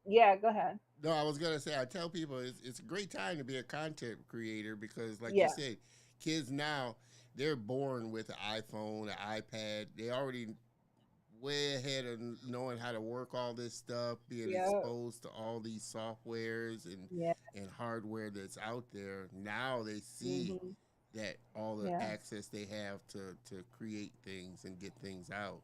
yeah, go ahead. no, I was gonna say, I tell people it's a great time to be a content creator because, like you Yeah. said, kids now they're born with an iPhone, an iPad. They already way ahead of knowing how to work all this stuff, being Yeah. exposed to all these softwares Yeah. and hardware that's out there. Now they see Hmm. that all the Yeah. access they have to create things and get things out.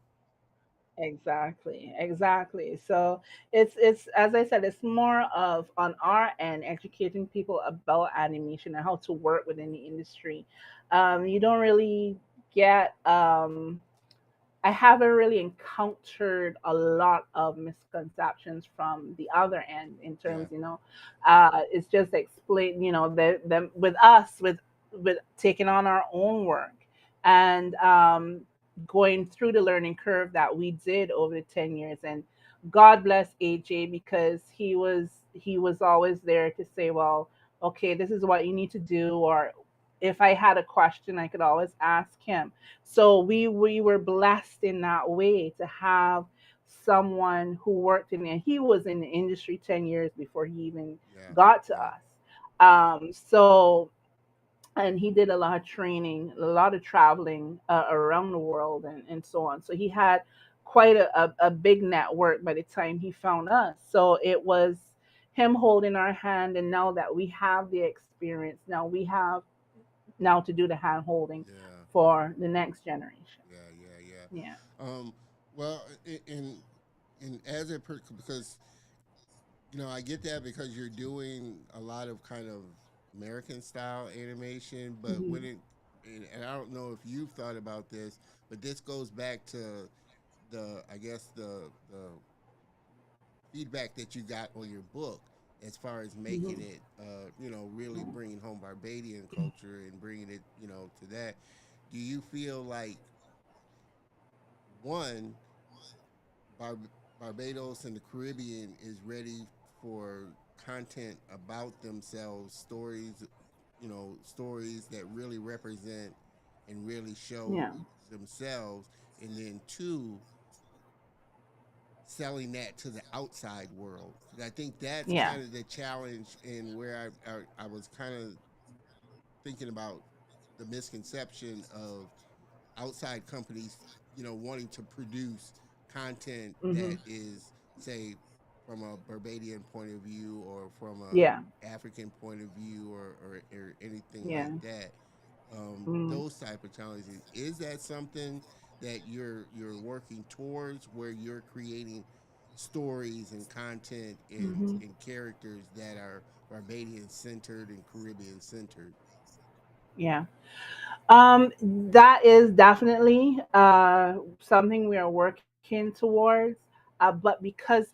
Exactly. Exactly. So it's as I said, it's more of on our end educating people about animation and how to work within the industry. You don't really get I haven't really encountered a lot of misconceptions from the other end in Yeah, terms, it's just explain, them with us with taking on our own work and going through the learning curve that we did over the 10 years. And God bless AJ because he was always there to say, well, okay, this is what you need to do, or if I had a question, I could always ask him. So we were blessed in that way to have someone who worked in, and he was in the industry 10 years before he even yeah, got to yeah, us. So and he did a lot of training, a lot of traveling around the world, and so on. So he had quite a big network by the time he found us. So it was him holding our hand, and now that we have the experience, now to do the hand holding yeah, for the next generation. yeah, yeah, Yeah. yeah. Well, in as it because I get that because you're doing a lot of kind of American style animation, but Hmm. when and I don't know if you've thought about this, but this goes back to the I guess the feedback that you got on your book as far as making Hmm. it really bringing home Barbadian culture and bringing it to that. Do you feel like one Bar- Barbados and the Caribbean is ready for content about themselves, stories that really represent and really show Yeah. themselves, and then two, selling that to the outside world. 'Cause I think that's Yeah. kind of the challenge, and where I was kind of thinking about the misconception of outside companies, wanting to produce content Hmm. that is, say, from a Barbadian point of view or from a Yeah. African point of view or anything Yeah. like that. Mm. Those type of challenges. Is that something that you're working towards, where you're creating stories and content Hmm. and characters that are Barbadian centered and Caribbean centered? Yeah. That is definitely something we are working towards. But because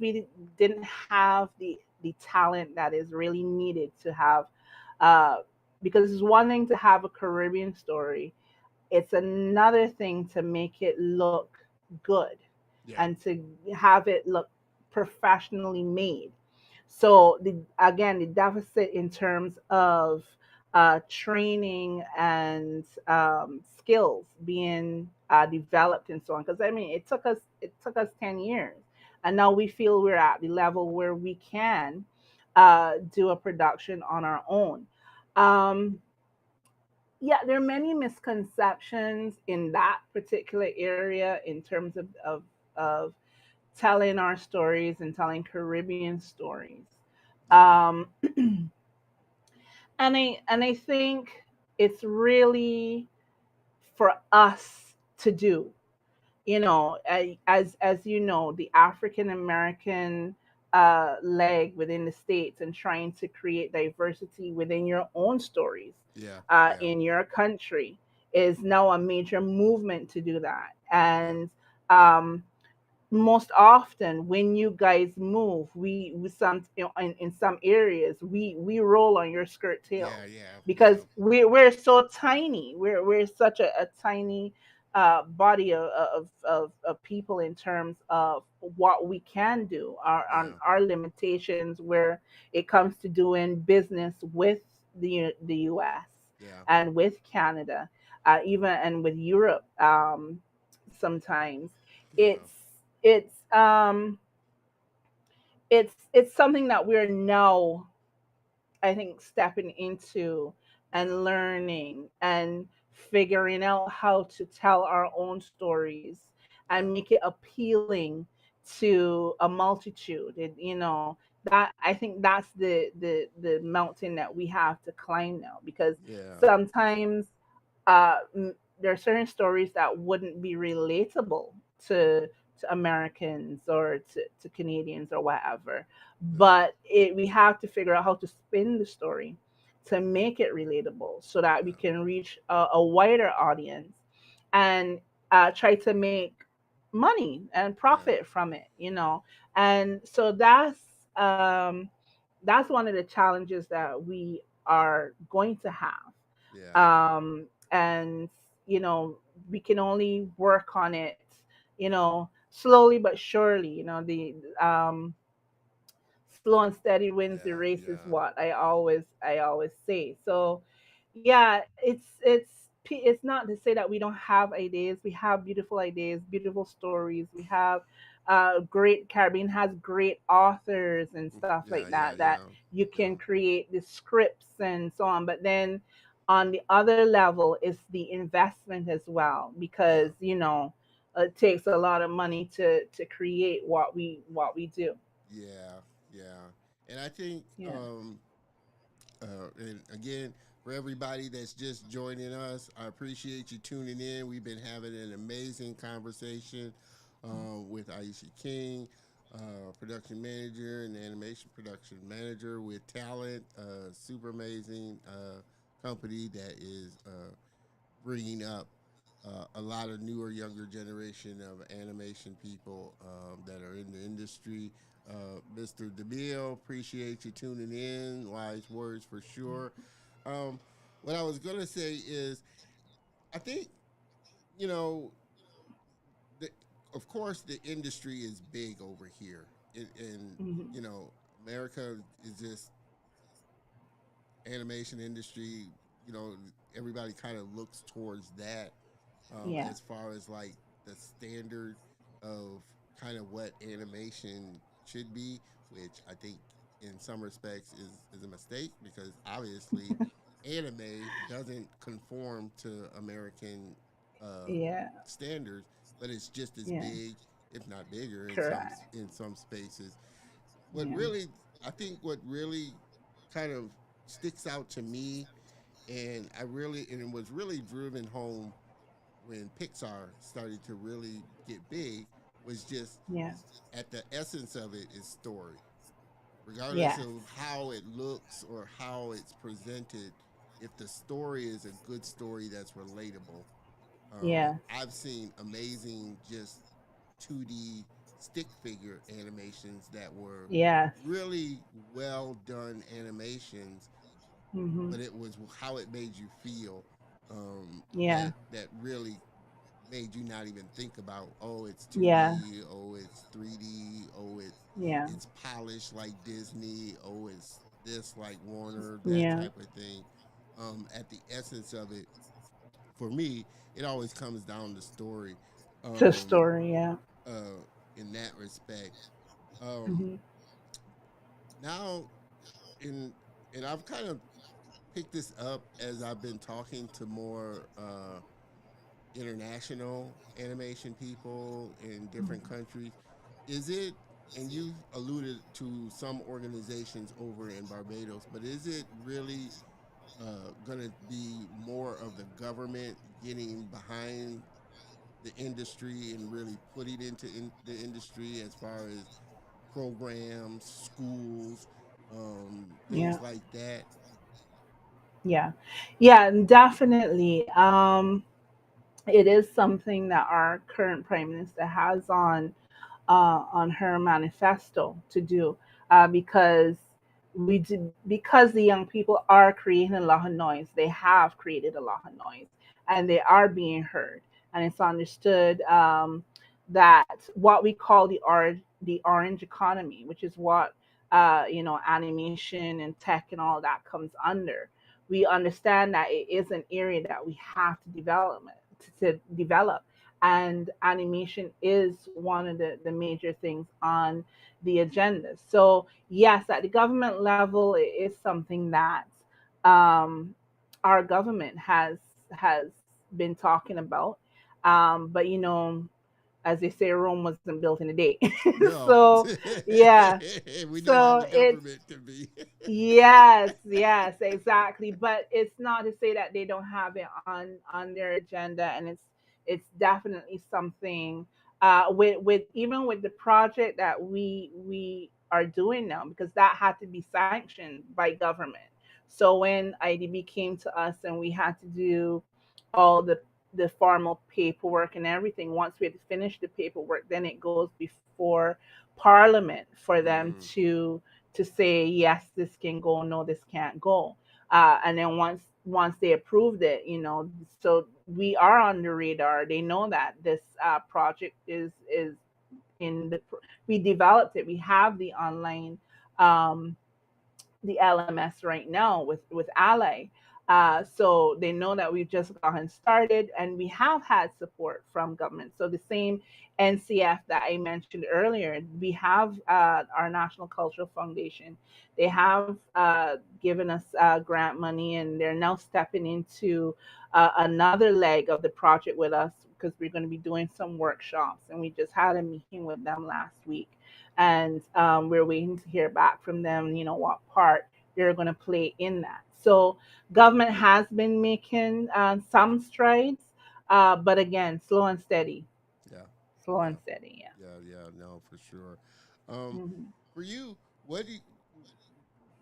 didn't have the talent that is really needed to have, uh, because it's one thing to have a Caribbean story, it's another thing to make it look good Yeah, and to have it look professionally made. So again, the deficit in terms of training and skills being developed and so on. Because I mean, it took us 10 years, and now we feel we're at the level where we can do a production on our own. Um, yeah, there are many misconceptions in that particular area in terms of telling our stories and telling Caribbean stories. Yeah, Um, and I think it's really for us to do. As you know, the African American leg within the states and trying to create diversity within your own stories yeah, yeah, in your country is now a major movement to do that. yeah, And um, most often when you guys move, we some in some areas we roll on your skirt yeah, tails yeah, yeah, because we're so tiny, we're such a tiny body of people in terms of what we can do, on yeah, our limitations where it comes to doing business with the US yeah, and with Canada, even and with Europe. Sometimes yeah, it's it's um it's something that we're now, I think, stepping into yeah, and learning and figuring out how to tell our own stories yeah, and make it appealing to a multitude. That I think that's the mountain that we have to climb now, because yeah, sometimes there are certain stories that wouldn't be relatable to Americans or to Canadians or whatever. But we have to figure out how to spin the story to make it relatable so that we yeah, can reach a wider audience and try to make money and yeah, profit from it. And so that's one of the challenges that we are going to have. yeah, And we can only work on it, slowly but surely. Slow and steady wins the yeah, race is yeah, what I always say. So yeah, it's not to say that we don't have ideas. We have beautiful ideas, beautiful stories. We have great Caribbean has great authors and stuff yeah, like yeah, that that yeah, you yeah, can create the scripts and so on. But then on the other level is the investment as well, yeah, because it takes a lot of money to create what we do. yeah, yeah. And I think, Yeah. and again, for everybody that's just joining us, I appreciate you tuning in. We've been having an amazing conversation with Aisha King, production manager and animation production manager with Talent, super amazing company that is bringing up a lot of newer, younger generation of animation people that are in the industry. Mr. DeMille, appreciate you tuning in. Wise words for sure. Um, what I was gonna say is, I think you know, the, of course, the industry is big over here, and Hmm. America is just animation industry. You know, everybody kind of looks towards that Yeah. as far as like the standard of kind of what animation should be, which I think in some respects is a mistake because obviously anime doesn't conform to American Yeah. standards, but it's just as Yeah. big, if not bigger, Correct. in some spaces. What Yeah. really, I think, what really kind of sticks out to me, and it was really driven home when Pixar started to really get big, was just Yeah. at the essence of it is story. Regardless Yes. of how it looks or how it's presented, if the story is a good story that's relatable, Yes. I've seen amazing just 2D stick figure animations that were Yes. really well done animations, Hmm. but it was how it made you feel Yeah. that really made you not even think about, oh, it's Yeah. 2D, oh, it's 3D, oh, Yeah. it's polished like Disney, oh, it's this like Warner, that Yeah. type of thing. At the essence of it, for me, it always comes down to story. To Um, story. Yeah. uh, in that respect, um, Hmm. now in and I've kind of picked this up as I've been talking to more international animation people in different Mhm. countries. Is it, and you alluded to some organizations over in Barbados, but is it really going to be more of the government getting behind the industry and really putting into the industry as far as programs, schools, things Yeah, like that? yeah, yeah, definitely. It is something that our current prime minister has on her manifesto to do, because because the young people are creating a lot of noise. They have created a lot of noise, and they are being heard. And it's understood that what we call the orange economy, which is what animation and tech and all that comes under. We understand that it is an area that we have to to develop, and animation is one of the major things on the agenda. So yes, at the government level, it is something that um, our government has been talking about. But as they say, Rome wasn't built in a day. No, So yeah, we know how so the it's government can be. yes, yes, exactly. But it's not to say that they don't have it on their agenda, and it's definitely something with even with the project that we are doing now, because that had to be sanctioned by government. So when IDB came to us and we had to do all the formal paperwork and everything, once we had finished the paperwork, then it goes before Parliament for them Mm, to say yes, this can go, no, this can't go. And then once they approved it, so we are on the radar. They know that this project is in the we developed it. We have um, the LMS right now with Ally. yeah. So they know that we've just gotten started, and we have had support from government. So the same NCF that I mentioned earlier, we have our National Cultural Foundation. They have given us grant money, and they're now stepping into another leg of the project with us, because we're going to be doing some workshops, and we just had a meeting with them last week, and we're waiting to hear back from them. What part they're going to play in that. So government has been making some strides, but again, slow and steady, Yeah, slow yeah, and steady. Yeah. yeah. No, for sure. Um, Hmm. for you,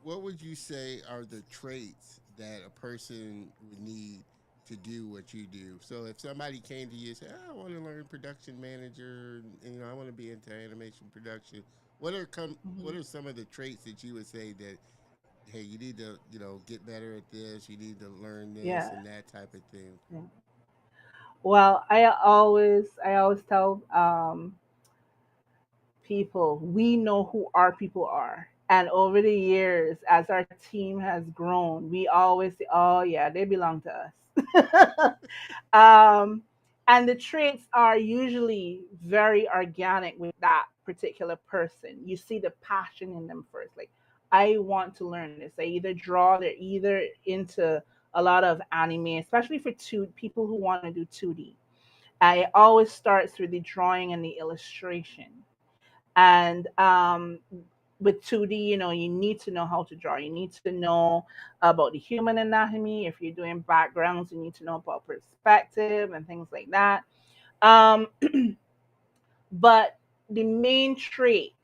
what would you say are the traits that a person would need to do what you do? So if somebody came to you and said, "I want to learn production manager, and, I want to be into animation production," what Hmm. are some of the traits that you would say that, hey, you need to, get better at this, you need to learn this Yeah. and that type of thing? Yeah. Well, I always tell people, we know who our people are. And over the years, as our team has grown, we always say, oh, yeah, they belong to us. um, and the traits are usually very organic with that particular person. You see the passion in them first. Like, I want to learn this. They either draw, they're either into a lot of anime, especially for people who want to do 2D. It always starts with the drawing and the illustration. And with 2D, you need to know how to draw. You need to know about the human anatomy. If you're doing backgrounds, you need to know about perspective and things like that. Um, but the main trait,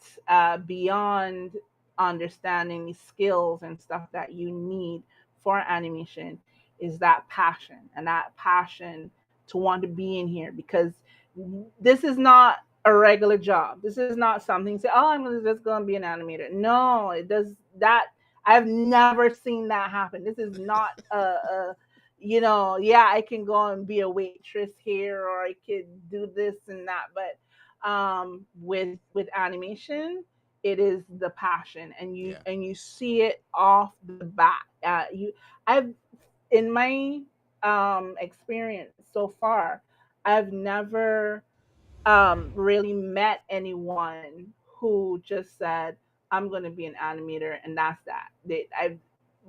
beyond understanding the skills and stuff that you need for animation, is that passion, and that passion to want to be in here, because this is not a regular job. This is not something say, oh, just going to be an animator. No, it does that. I've never seen that happen. This is not yeah, I can go and be a waitress here, or I could do this and that, but with animation, it is the passion, and you Yeah. and you see it off the bat. I've in my experience so far, I've never really met anyone who just said, I'm going to be an animator, and that's that.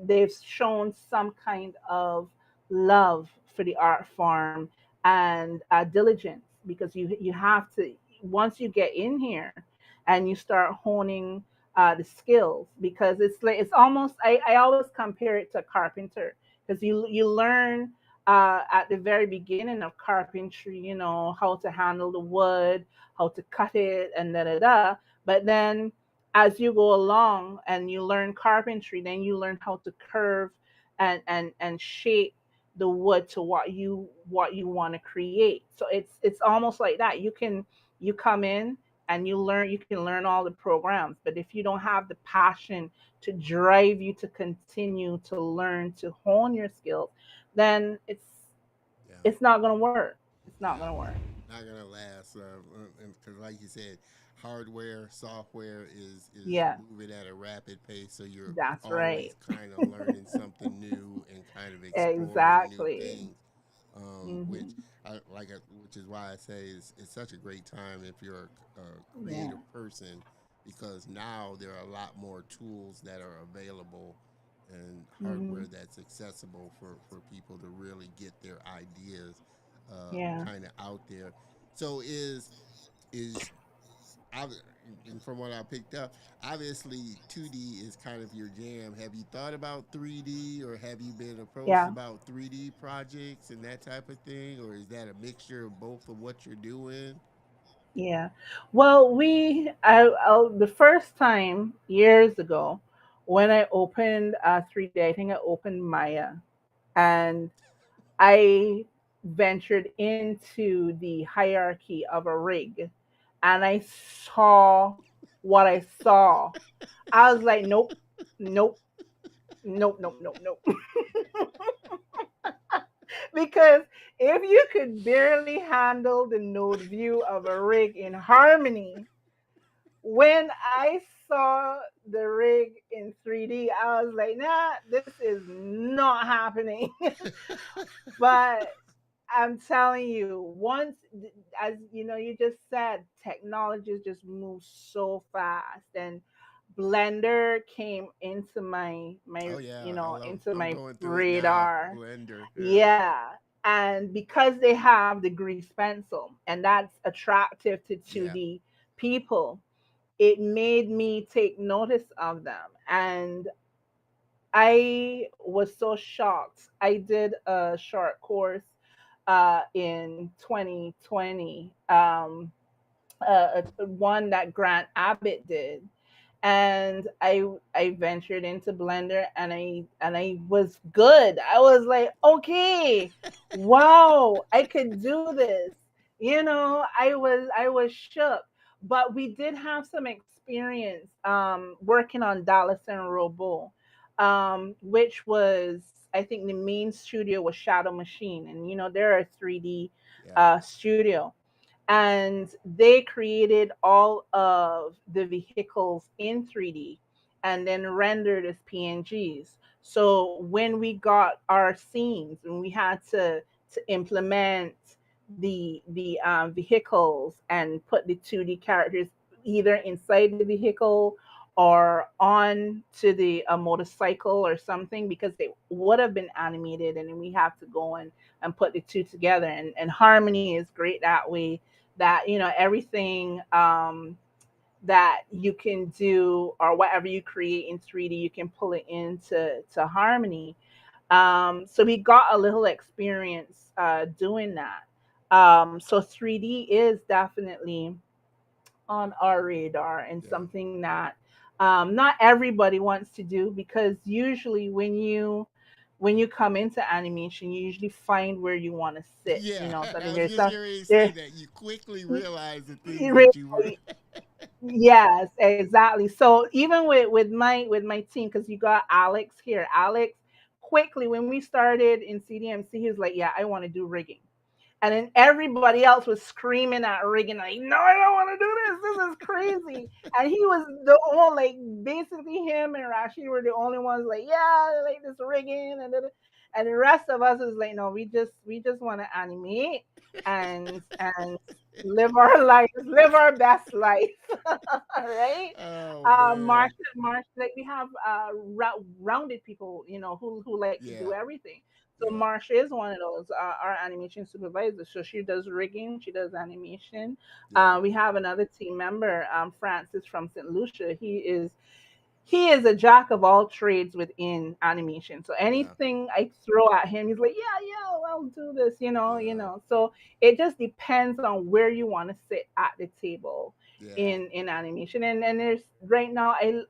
they've shown some kind of love for the art form and diligence, because you have to, once you get in here and you start honing the skills, because it's like it's almost, I always compare it to carpenter, because you learn at the very beginning of carpentry, how to handle the wood, how to cut it, and da da da. But then as you go along and you learn carpentry, then you learn how to curve and shape the wood to what you want to create. So it's almost like that. You come in and you can learn all the programs, but if you don't have the passion to drive you to continue to learn, to hone your skills, then Yeah. it's not going to work. It's not Yeah. going to work. Not gonna last, because like you said, hardware, software is Yeah, moving at a rapid pace. So you're that's right. always kind of learning something new and kind of exploring new Exactly. things. Which Hmm. which is why I say it's such a great time if you're a Yeah. creative person, because now there are a lot more tools that are available and Hmm. hardware that's accessible for people to really get their ideas Yeah. kind of out there. So is and from what I picked up, obviously 2D is kind of your jam. Have you thought about 3D, or have you been approached Yeah. about 3D projects and that type of thing, or is that a mixture of both of what you're doing? Yeah. Well, the first time years ago when I opened 3D, I think I opened Maya, and I ventured into the hierarchy of a rig, and I saw what I saw. I was like, nope, nope, nope, nope, nope, nope. Because if you could barely handle the node view of a rig in Harmony, when I saw the rig in 3D, I was like, nah, this is not happening. But I'm telling you, as you know, you just said, technology just moves so fast, and Blender came into my Oh yeah, into I'm my going through it now. radar. Blender, yeah. Yeah. And because they have the grease pencil, and that's attractive to Yeah. 2D people, it made me take notice of them. And I was so shocked. I did a short course in 2020, one that Grant Abbott did, and I ventured into Blender, and I was good. I was like, okay, wow, I could do this. I was shook, but we did have some experience working on Dallas and Robo, which was, I think, the main studio was Shadow Machine, and they're a 3D Yeah. studio, and they created all of the vehicles in 3D and then rendered as PNGs. So when we got our scenes and we had to implement the vehicles and put the 2D characters either inside the vehicle or on to the a motorcycle or something, because they would have been animated, and then we have to go and put the two together, and Harmony is great that way, that everything that you can do or whatever you create in 3D, you can pull it into Harmony. So we got a little experience doing that. So 3D is definitely on our radar, and Yeah. something that not everybody wants to do, because usually when you come into animation, you usually find where you want to sit. Yeah, So I then was there's just some getting ready to say there. that you quickly realize the things Really, that you were. yes, exactly. So even with my team, because you got Alex here. Alex, quickly, when we started in CDMC, he was like, "Yeah, I want to do rigging." And then everybody else was screaming at Reagan, like, no, I don't want to do this. This is crazy. And he was the only, like, basically him and Rashi were the only ones like, yeah, I like this rigging. And the rest of us is like, no, we just want to animate and live our lives, live our best life, right? Oh man. Marshall, like we have rounded people, who like to do Yeah. everything. So Yeah. Marsha is one of those, our animation supervisor. So she does rigging, she does animation. Yeah. We have another team member, Francis from St. Lucia. He is a jack of all trades within animation. So Yeah. anything I throw at him, he's like, yeah, yeah, I'll do this, Yeah. So it just depends on where you want to sit at the table Yeah. in animation. And there's right now, I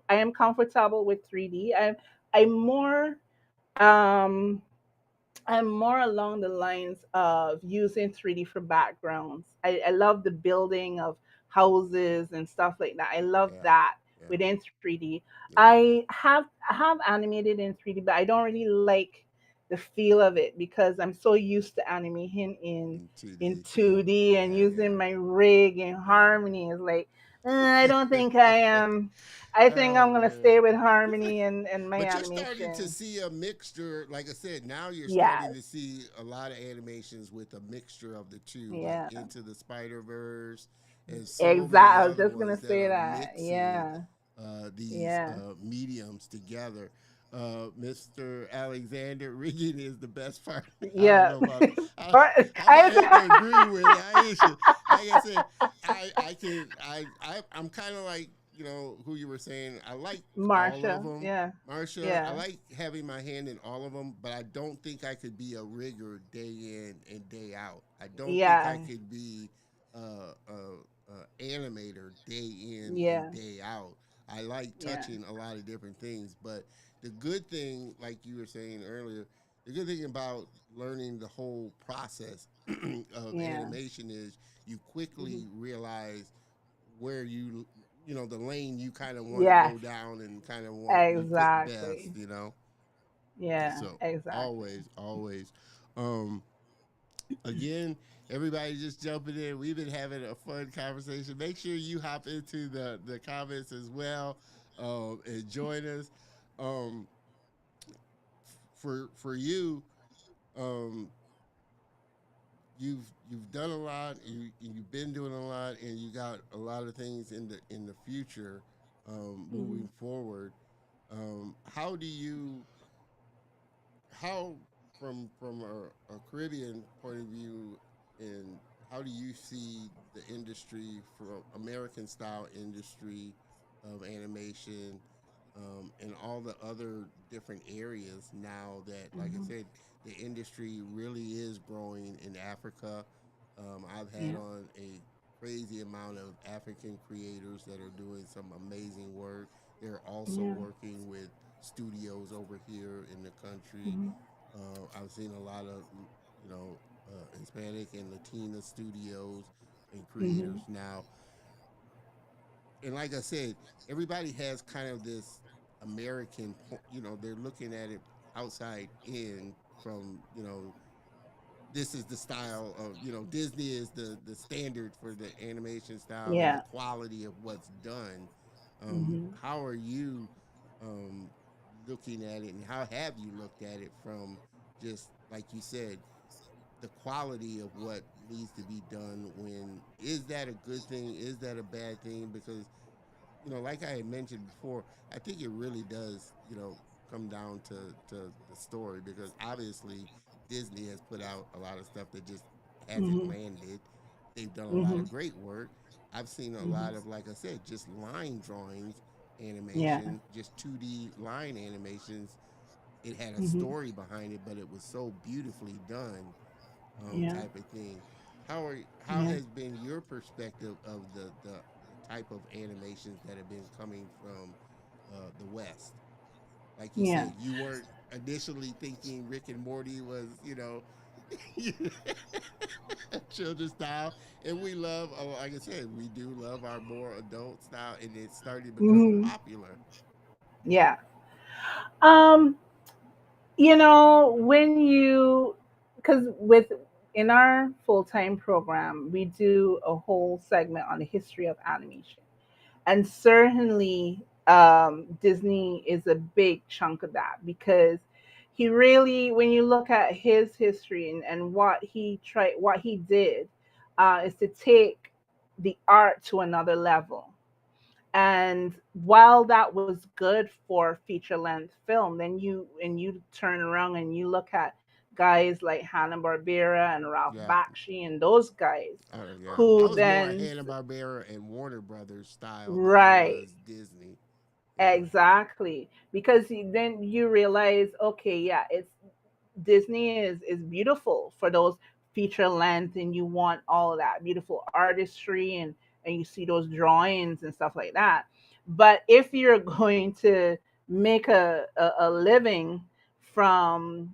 am comfortable with 3D. I'm more um I'm more along the lines of using 3D for backgrounds. I love the building of houses and stuff like that. I love Yeah. that Yeah. within 3D. Yeah. I have animated in 3D, but I don't really like the feel of it because I'm so used to animating In in 2D. 2D and Yeah. using my rig and harmony. Is like, I don't think I Yeah. am. I think Oh I'm gonna stay man. with harmony and my But you're starting to animation. see a mixture. Like I said, now you're starting Yes. to see a lot of animations with a mixture of the two, like Yeah. Into the Spider Verse, and so Exactly. many I was other just gonna ones that say are that. mixing Yeah. these Yeah. mediums together. Mr. Alexander, rigging is the best part. I don't Yeah. know about. I might have to I, agree with Aisha. Like I said, I can I'm kind of like who you were saying. I like all of Marsha. them. Yeah. Marsha, I Yeah. like having my hand in all of them, but I don't think I could be a rigger day in and day out. I don't think I Yeah. could be animator day in and Yeah. day out. I like Yeah. touching a lot of different things, but the good thing, like you were saying earlier, the good thing about learning the whole process of Yeah. animation is you Hmm. quickly realize where the lane you kind of want to Yes. go down and kind of want you fit best, Exactly. Yeah. so Exactly. always again, everybody just jumping in. We've been having a fun conversation. Make sure you hop into the comments as well, and join us. Um, for you, um, you've done a lot. You've been doing a lot, and you got a lot of things in the future, Hmm. moving forward. How do you how from a Caribbean point of view, and how do you see the industry for American style industry of animation, and all the other different areas now that, like I Hmm. said, the industry really is growing in Africa. I've had Yeah. on a crazy amount of African creators that are doing some amazing work. They're also Yeah. working with studios over here in the country. Hmm. I've seen a lot of Hispanic and Latina studios and Hmm. creators now. And like I said, everybody has kind of this American, they're looking at it outside in from, this is the style of, Disney is the standard for the animation style and the Yeah. quality of what's done. Hmm. How are you um, looking at it, and how have you looked at it from, just like you said, the quality of what needs to be done? When is that a good thing? Is that a bad thing? Because like I had mentioned before, I think it really does, come down to the story, because obviously Disney has put out a lot of stuff that just hasn't Hmm. landed. They've done a lot Hmm. of great work. I've seen a Hmm. lot of, like I said, just line drawings, Yeah. animation, just 2D line animations. It had a Hmm. story behind it, but it was so beautifully done, Yeah. type of thing. How Yeah. has been your perspective of the type of animations that have been coming from the West? Like you Yeah. said, you weren't initially thinking Rick and Morty was, children's style, and we love, like I said, we do love our more adult style, and it's starting to become Hmm. popular. Yeah. Um, when you, because in our full-time program, we do a whole segment on the history of animation. And certainly, Disney is a big chunk of that because he really, when you look at his history and what he tried, what he did, is to take the art to another level. And while that was good for feature length film, then you turn around and you look at guys like Hanna Barbera and Ralph Yeah. Bakshi and those guys Oh yeah. I who was more then, Hanna Barbera and Warner Brothers style than I right, was Disney. Yeah. exactly, because then you realize, okay, yeah, it's Disney is beautiful for those feature length, and you want all of that beautiful artistry, and you see those drawings and stuff like that. But if you're going to make a living from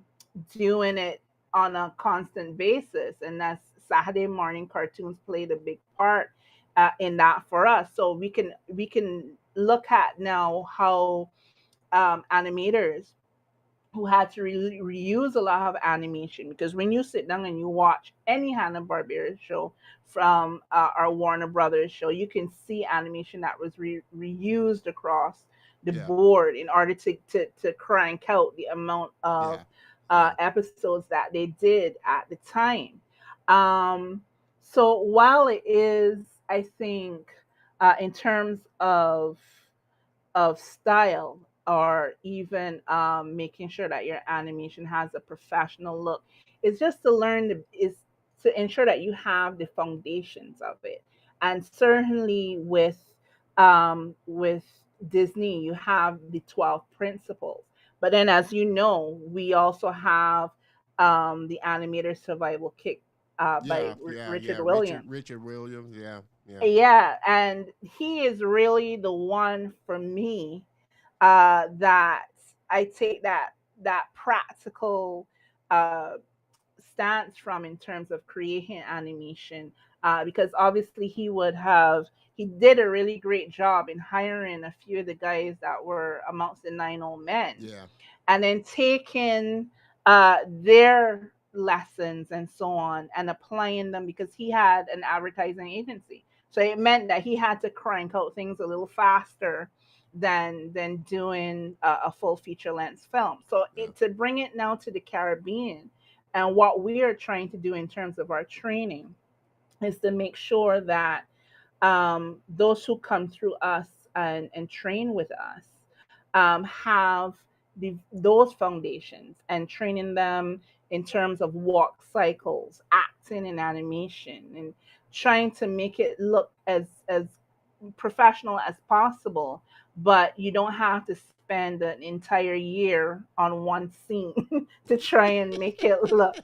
doing it on a constant basis, and that's Saturday morning cartoons played a big part in that for us. So we can look at now how animators who had to reuse a lot of animation, because when you sit down and you watch any Hanna-Barbera show from our Warner Brothers show, you can see animation that was reused across the Yeah. board in order to crank out the amount of Yeah. Yeah. episodes that they did at the time. Um, so while it is, I think, in terms of style, or even making sure that your animation has a professional look, it's just to learn is to ensure that you have the foundations of it. And certainly with Disney, you have the 12 principles. But then, as you know, we also have the animator survival kit by Yeah. Yeah. Richard Yeah. Richard Williams. Richard Williams. Yeah. Yeah. Yeah, and he is really the one for me, that I take that practical uh, stance from in terms of creating animation, because obviously he did a really great job in hiring a few of the guys that were amongst the nine old men, Yeah. and then taking their lessons and so on and applying them, because he had an advertising agency. So it meant that he had to crank out things a little faster than doing a full feature length film. So Yeah. to bring it now to the Caribbean, and what we are trying to do in terms of our training is to make sure that those who come through us and train with us have those foundations, and training them in terms of walk cycles, acting and animation, and trying to make it look as professional as possible. But you don't have to spend an entire year on one scene to try and make it look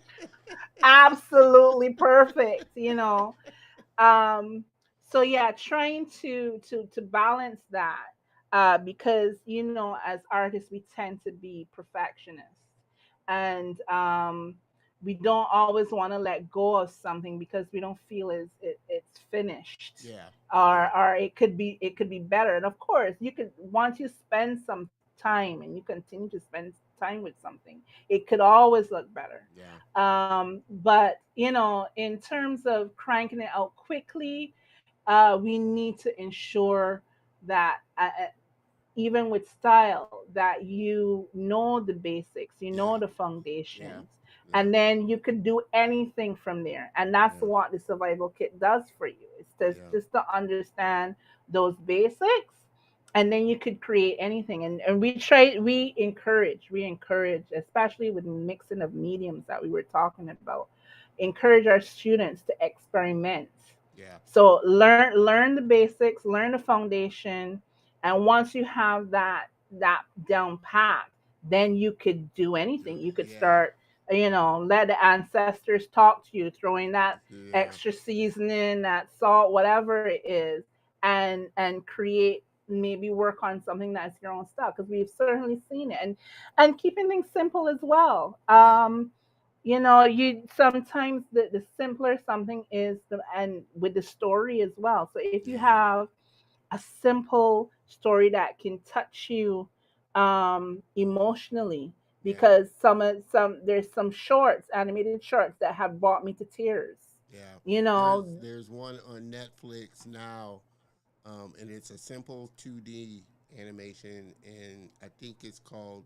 absolutely perfect, so yeah, trying to balance that, because as artists we tend to be perfectionists, and we don't always want to let go of something because we don't feel it's finished, Yeah. Yeah. or it could be better. And of course, you could, once you spend some time and you continue to spend time with something, it could always look better. Yeah. But in terms of cranking it out quickly, we need to ensure that, even with style, that you know the basics, you know Yeah. the Yeah. foundations, Yeah. and then you could do anything from there. And that's Yeah. what the survival kit does for you. It's just to understand those basics, and then you could create anything. And we encourage, especially with mixing of mediums that we were talking about, encourage our students to experiment. Yeah. So learn the basics, learn the foundation, and once you have that down pat, then you could do anything. You could Yeah. start, let the ancestors talk to you, throwing that Yeah. extra seasoning, that salt, whatever it is, and create, maybe work on something that's your own stuff, because we've certainly seen it. And keeping things simple as well. Yeah. You sometimes the simpler something is, and with the story as well. So if you Yeah. have a simple story that can touch you emotionally, Yeah. because there's some shorts, animated shorts, that have brought me to tears. Yeah. you There's know there's one on Netflix now, and it's a simple 2D animation, and I think it's called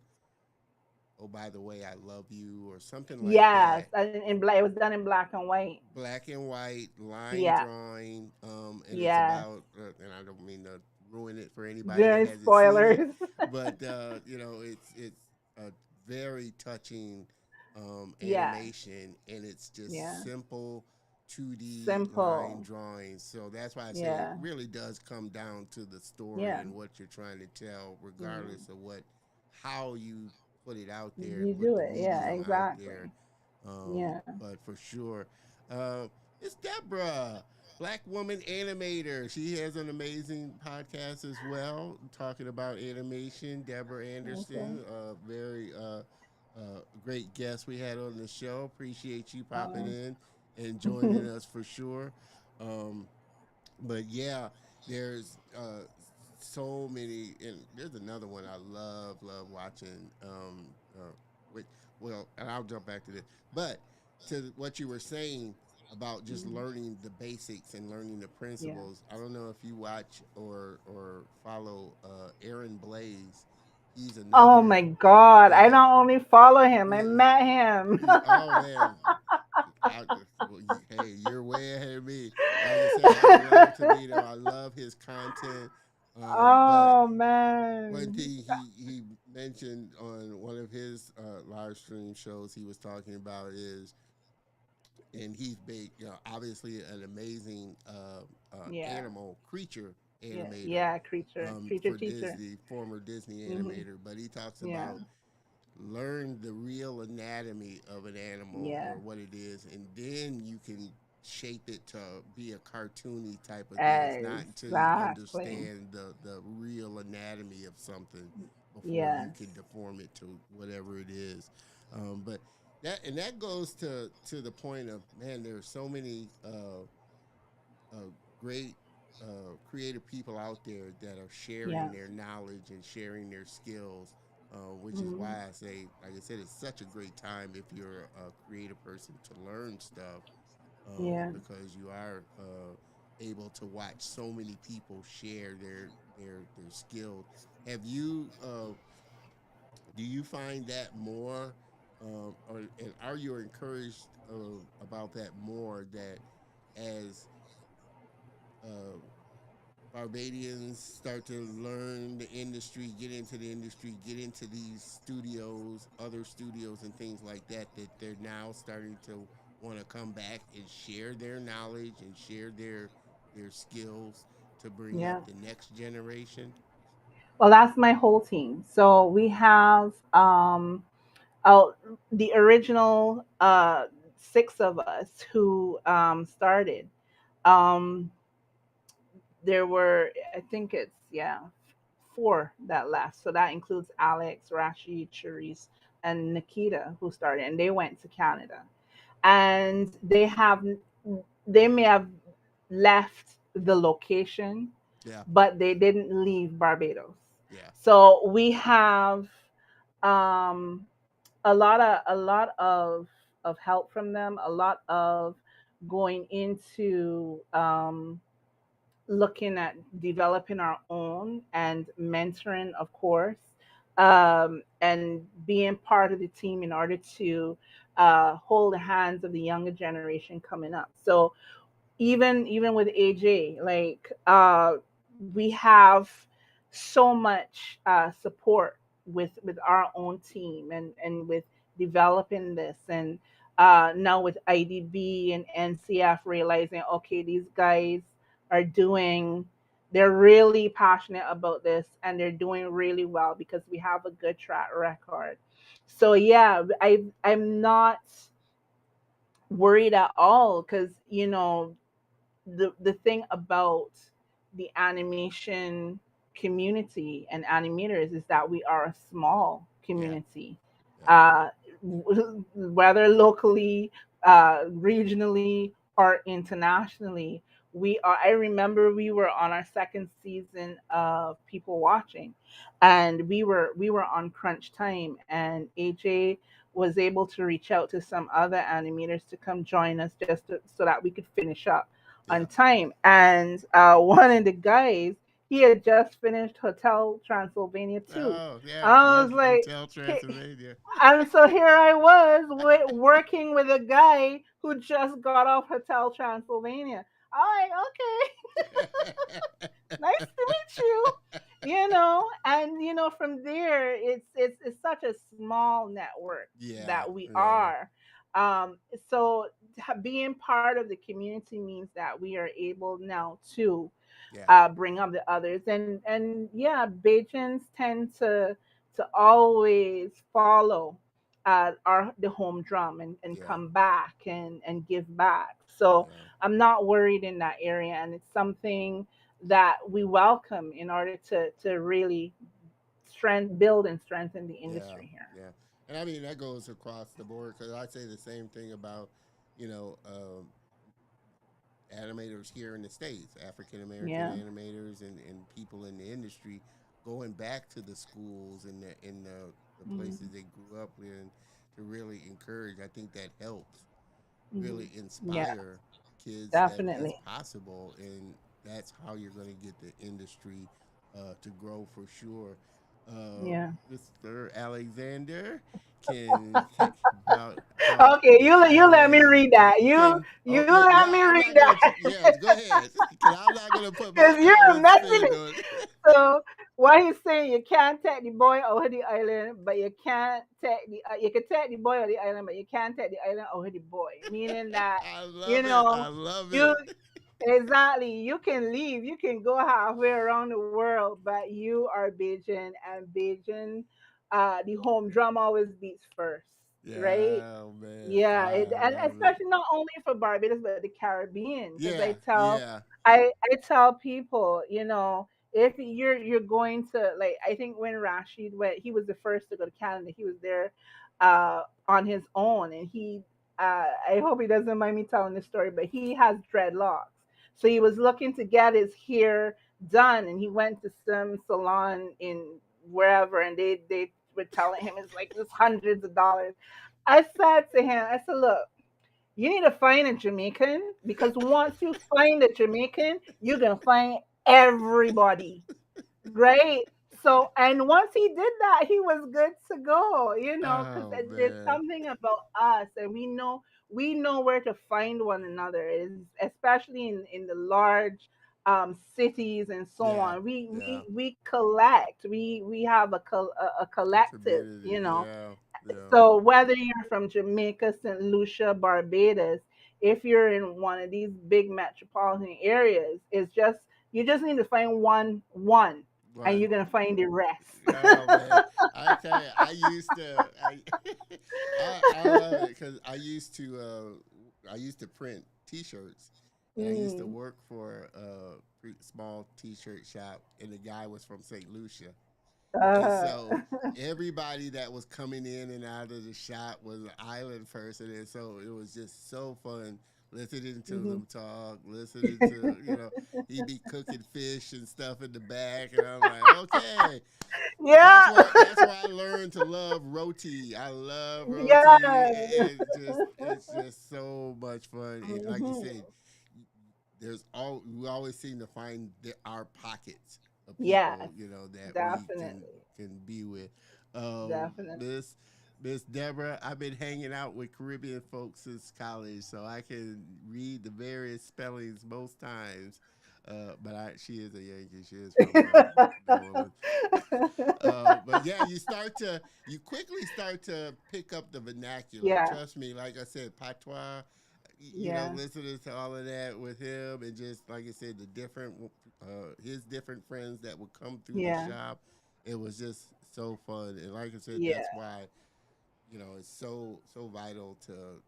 Oh, by the way, I love you, or something like Yes, that. and in black, it was done in black and white. Black and white line Yeah, drawing, and it's yes. about, and I don't mean to ruin it for anybody that Very hasn't seen it, spoilers. but it's a very touching Yeah, animation, and it's just yeah. simple 2D line Simple. drawings. So that's why I say it Yeah, really does come down to the story yeah. and what you're trying to tell, Mm. regardless of what how you put it out there and You put do the it. Yeah, medium out there. exactly. Yeah. But for sure, uh, it's Deborah, Black woman animator. She has an amazing podcast as well, talking about animation. Deborah Okay. Anderson, very great guest we had on the show. Appreciate you popping Uh, in and joining us for sure. Um, but yeah, there's so many, and there's another one I love watching. Which, well, and I'll jump back to this, but to what you were saying about just mm, learning the basics and learning the yeah. principles. I don't know if you watch or follow Aaron Blaze. He's Oh another, my God. I yeah. don't only follow him, I met him. Oh man, well, hey, you're way ahead of me. Like I said, I love Toledo. I love his content. But Oh one man. thing he mentioned on one of his live stream shows he was talking about is, and he's big, obviously an amazing Yeah. animal creature Yeah. animator Yeah. Creature for teacher. Disney, former Disney Hmm. animator. But he talks Yeah. about learn the real anatomy of an animal Yeah. or what it is, and then you can shape it to be a cartoony type of thing. It's not until you Exactly. understand the real anatomy of something before you Yes. can deform it to whatever it is. But that goes to the point of, man, there are so many great creative people out there that are sharing Yes. their knowledge and sharing their skills, which is Hmm. why I say, like I said, it's such a great time if you're a creative person to learn stuff, Yeah. because you are able to watch so many people share their skills. Have you? Do you find that more, or and are you encouraged about that more? That as uh, Barbadians start to learn the industry, get into the industry, get into these studios, other studios, and things like that, that they're now starting to want to come back and share their knowledge and share their skills to bring up Yeah. the next generation. Well, that's my whole team. So we have oh, the original six of us who started. Um, there were, I think it's, yeah, four that left. So that includes Alex, Rashid, Cherise, and Nikita who started, and they went to Canada. And they may have left the location, Yeah, but they didn't leave Barbados. yeah, So we have um, a lot of help from them, a lot of going into looking at developing our own and mentoring, of course, and being part of the team in order to hold the hands of the younger generation coming up. So even with AJ, like we have so much support with our own team and with developing this, and now with IDB and NCF realizing, okay, these guys are doing, they're really passionate about this and they're doing really well because we have a good track record. So yeah, I'm not worried at all because the thing about the animation community and animators is that we are a small yeah, community, yeah, uh, whether locally, regionally, or internationally. We are. I remember we were on our second season of People Watching, and we were on crunch time, and AJ was able to reach out to some other animators to come join us so that we could finish up on yeah, time. And one of the guys, he had just finished Hotel Transylvania too. Oh yeah, I was love like, Hotel "Hey," Transylvania. and so here I was working with a guy who just got off Hotel Transylvania. I'm like, okay, nice to meet you. And from there, it's such a small network Yeah, that we yeah, are. Um, so being part of the community means that we are able now to yeah, bring up the others, and yeah, Bajans tend to always follow the home drum, and yeah, come back and give back. So yeah, I'm not worried in that area, and it's something that we welcome in order to really build and strengthen the yeah, industry here. yeah. And I mean that goes across the board because I say the same thing about you know animators here in the States, African American Yeah. animators and people in the industry going back to the schools and the Hmm. places they grew up in to really encourage. I think that helps Hmm. really Yeah, inspire kids that it's definitely. possible, and that's how you're going to get the industry to grow for sure. Yeah. Mr. Alexander can how Okay, you let me yeah read that. You can you yeah let yeah me I'm read not gonna that. yeah go ahead because I'm not gonna put my Because you're own messing spin it. on it. So what he's saying, you can't take the boy out of the island, but you can take the boy out of the island, but you can't take the island out of the boy. Meaning that I you love it. know I love you it. exactly, you can leave, you can go halfway around the world, but you are Bajan, and Bajan, the home drum always beats first, right? Yeah, man. Yeah, I and love it. especially not only for Barbados but the Caribbean, because Yeah, yeah, I tell people, if you're going to, like, I think when Rashid went, he was the first to go to Canada. He was there on his own, and I hope he doesn't mind me telling this story, but he has dreadlocks. So he was looking to get his hair done, and he went to some salon in wherever, and they were telling him it's like this hundreds of dollars. I said to him, I said, look, you need to find a Jamaican, because once you find a Jamaican, you're gonna find everybody, right? So, and once he did that, he was good to go, because oh there's man. something about us, and we know where to find one another, is especially in the large cities and so Yeah, on. We yeah. we we collect. We have a A collective, community. Yeah, yeah, so whether you're from Jamaica, St. Lucia, Barbados, if you're in one of these big metropolitan areas, you just need to find one, and one. you're gonna find the rest. Oh man, I tell you, I used to, I love it because I used to print T-shirts, and I used to Mm. work for a small T-shirt shop, and the guy was from St. Lucia. And Uh, so everybody that was coming in and out of the shop was an island person. And so it was just so fun listening to mhm. them talk, listening to, he'd be cooking fish and stuff in the back. And I'm like, okay. Yeah, That's where I learned to love roti. I love roti. yeah, It's just so much fun. And like you mhm. said, we always seem to find our pockets of Yes, people that we definitely, can be with. definitely. Miss Deborah, I've been hanging out with Caribbean folks since college, so I can read the various spellings most times. But she is a Yankee. She is from New Orleans. But yeah, you quickly start to pick up the vernacular. Yeah, Trust me, like I said, patois. yeah, Listening to all of that with him, and just like I said, his different friends that would come through the yeah, shop. It was just so fun, and like I said, yeah, that's why it's so vital to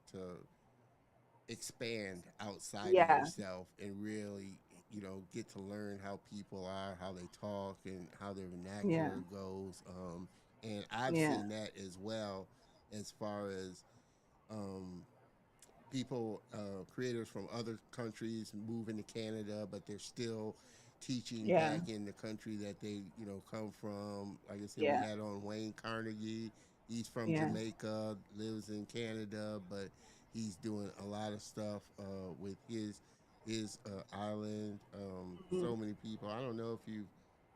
expand outside of yeah, yourself and really get to learn how people are, how they talk, and how their yeah, vernacular goes. And I've yeah, seen that as well, as far as um, people, creators from other countries moving to Canada, but they're still teaching yeah, back in the country that they come from. Like I said, we yeah, had on Wayne Carnegie. He's from yeah, Jamaica, lives in Canada, but he's doing a lot of stuff with his his island. Mhm. So many people. I don't know if you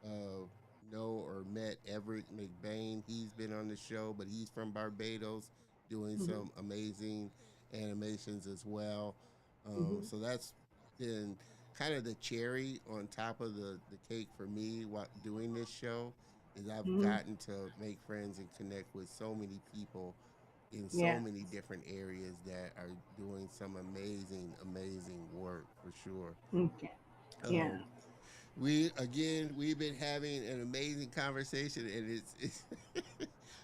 uh, know or met Everett McBain. He's been on the show, but he's from Barbados, doing Mhm. some amazing animations as well. Mhm. So that's been kind of the cherry on top of the cake for me while doing this show is I've Mhm. gotten to make friends and connect with so many people in so Yeah. many different areas that are doing some amazing, amazing work for sure. Okay. Yeah. Um, we've been having an amazing conversation, and it's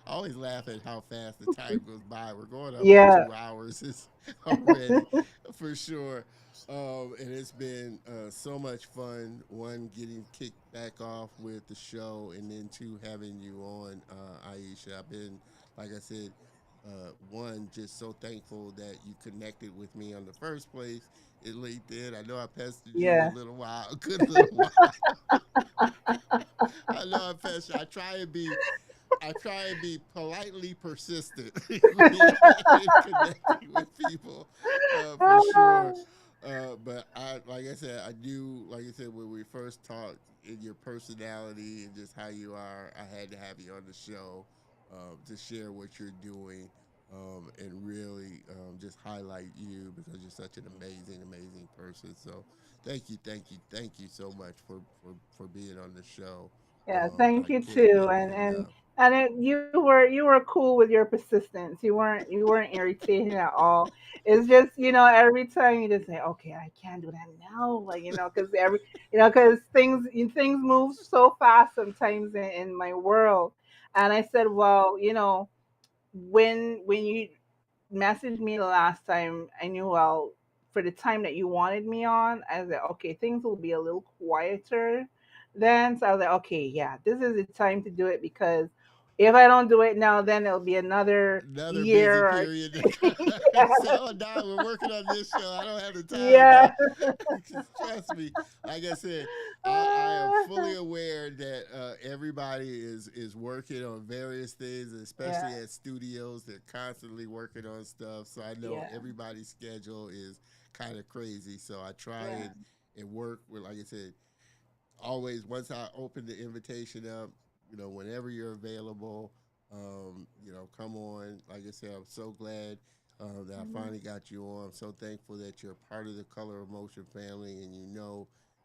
I always laugh at how fast the time goes by. We're going up on Yeah. 2 hours already, for sure. And it's been so much fun. One, getting kicked back off with the show, and then two, having you on, Aisha. I've been, like I said, one, just so thankful that you connected with me on the first place in LinkedIn. I know I pestered you a Yeah. little while, a good little while. I know I pestered. I try and be politely persistent in connecting with people, for sure. But I, like I said, I do. Like I said, when we first talked, in your personality and just how you are, I had to have you on the show to share what you're doing. And really just highlight you because you're such an amazing, amazing person. So thank you so much for being on the show. Yeah, thank I you can't too. thank you enough. You were cool with your persistence. You weren't irritating at all. It's just every time you just say, okay, I can't do that now, like because things move so fast sometimes in my world. And I said, well, when you messaged me the last time, I knew, well, for the time that you wanted me on, I was like, okay, things will be a little quieter then. So I was like, okay, yeah, this is the time to do it because if I don't do it now, then it'll be another Another busy year or period. yeah, Say, oh, now we're working on this show. I don't have the time yeah. now. Trust me. Like I said, I am fully aware that everybody is working on various things, Yeah, especially at studios. They're constantly working on stuff. So I know yeah, everybody's schedule is kind of crazy. So I try yeah. and work with, like I said, always once I open the invitation up, whenever you're available, come on. Like I said, I'm so glad that I Mhm. finally got you on. I'm so thankful that you're part of the Color of Motion family, and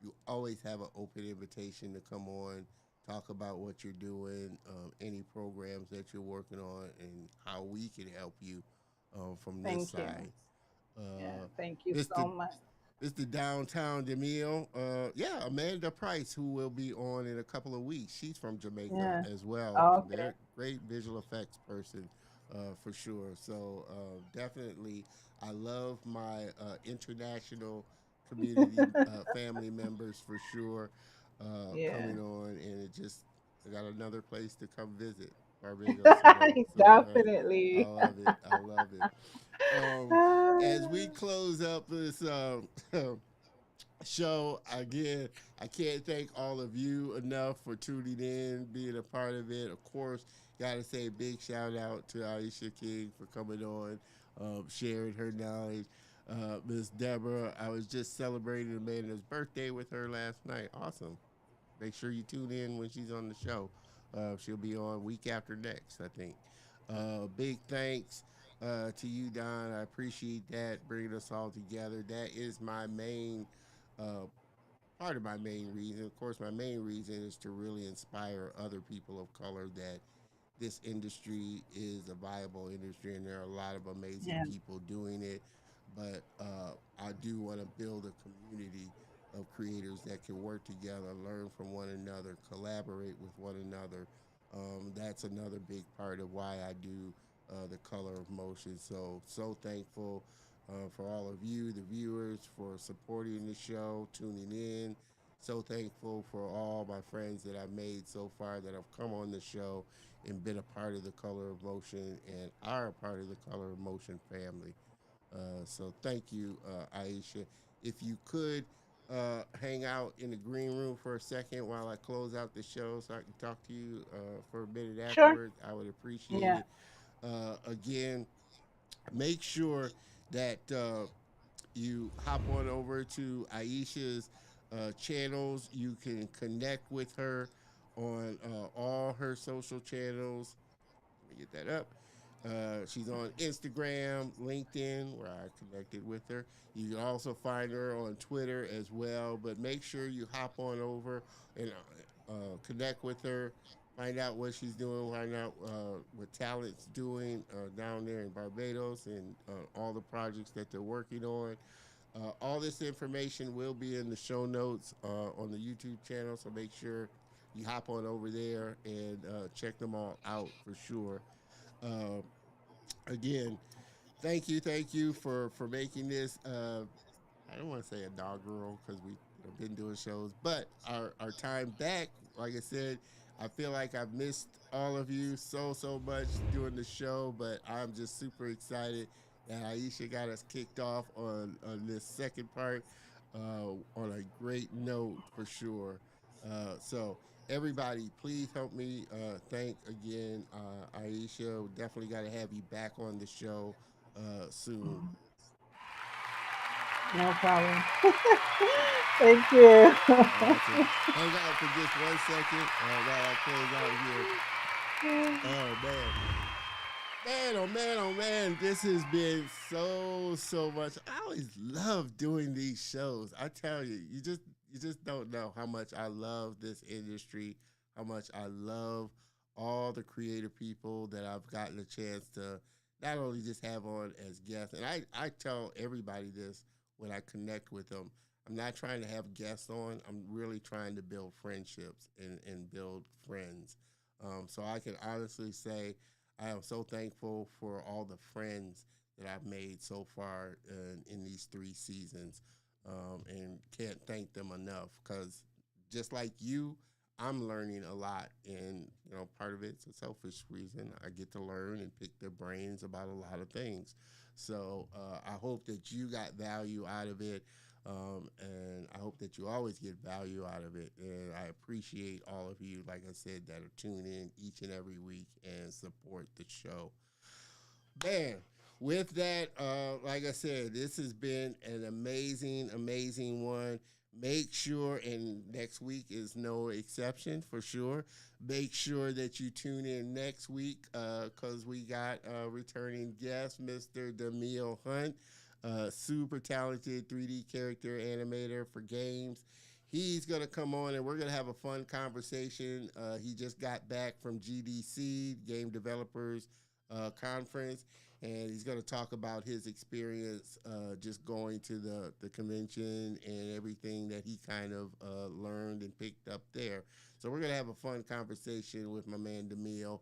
you always have an open invitation to come on, talk about what you're doing, any programs that you're working on, and how we can help you from this Thank you. side. Yeah, Uh, thank you so Mr. much. Mr. Downtown Demille. Yeah, Amanda Price, who will be on in a couple of weeks. She's from Jamaica Yeah. as well. Okay. Very great visual effects person, for sure. So definitely, I love my international community family members for sure Yeah. coming on, and I got another place to come visit Barbados again. So I Definitely. love it. I love it. Um, as we close up this show, again, I can't thank all of you enough for tuning in, being a part of it. Of course, got to say a big shout out to Aisha King for coming on, sharing her knowledge. Miss Deborah, I was just celebrating Amanda's birthday with her last night. Awesome. Make sure you tune in when she's on the show. She'll be on week after next, I think. Big thanks to you, Don. I appreciate that, bringing us all together. That is my main, uh, part of my main reason. Of course, my main reason is to really inspire other people of color that this industry is a viable industry and there are a lot of amazing Yeah. people doing it. But I do want to build a community of creators that can work together, learn from one another, collaborate with one another. That's another big part of why I do the Color of Motion. So thankful for all of you, the viewers, for supporting the show, tuning in. So thankful for all my friends that I've made so far that have come on the show and been a part of the Color of Motion and are a part of the Color of Motion family. So thank you, Aisha. If you could hang out in the green room for a second while I close out the show so I can talk to you for a minute Sure. afterwards, I would appreciate Yeah. it. Again, make sure that you hop on over to Aisha's channels. You can connect with her on all her social channels. Let me get that up. She's on Instagram, LinkedIn, where I connected with her. You can also find her on Twitter as well. But make sure you hop on over and connect with her. Find out what she's doing. Find out what Talent's doing down there in Barbados and all the projects that they're working on. All this information will be in the show notes on the YouTube channel. So make sure you hop on over there and check them all out for sure. Uh, Again, thank you for making this. I don't want to say inaugural because we have been doing shows, but our time back. Like I said, I feel like I've missed all of you so much doing the show, but I'm just super excited that Aisha got us kicked off on this second part on a great note for sure. So everybody, please help me thank again Aisha. Definitely got to have you back on the show soon. No problem. Thank you. Awesome. Hang out for just 1 second while I close out here. Oh man. Man, oh man, oh man, this has been so much. I always love doing these shows. I tell you, you just don't know how much I love this industry, how much I love all the creative people that I've gotten a chance to not only just have on as guests, and I tell everybody this when I connect with them. I'm not trying to have guests on. I'm really trying to build friendships and build friends. So I can honestly say I am so thankful for all the friends that I've made so far in these 3 seasons, and can't thank them enough because just like you, I'm learning a lot, and part of it's a selfish reason. I get to learn and pick their brains about a lot of things. So I hope that you got value out of it. And I hope that you always get value out of it. And I appreciate all of you, like I said, that are tuning in each and every week and support the show. Man, with that, like I said, this has been an amazing one. Make sure, and next week is no exception for sure. Make sure that you tune in next week because we got a returning guest, Mr. Demille Hunt, super talented 3D character animator for games. He's going to come on and we're going to have a fun conversation. He just got back from GDC, Game Developers Conference, and he's going to talk about his experience just going to the convention and everything that he kind of learned and picked up there. So we're going to have a fun conversation with my man Demille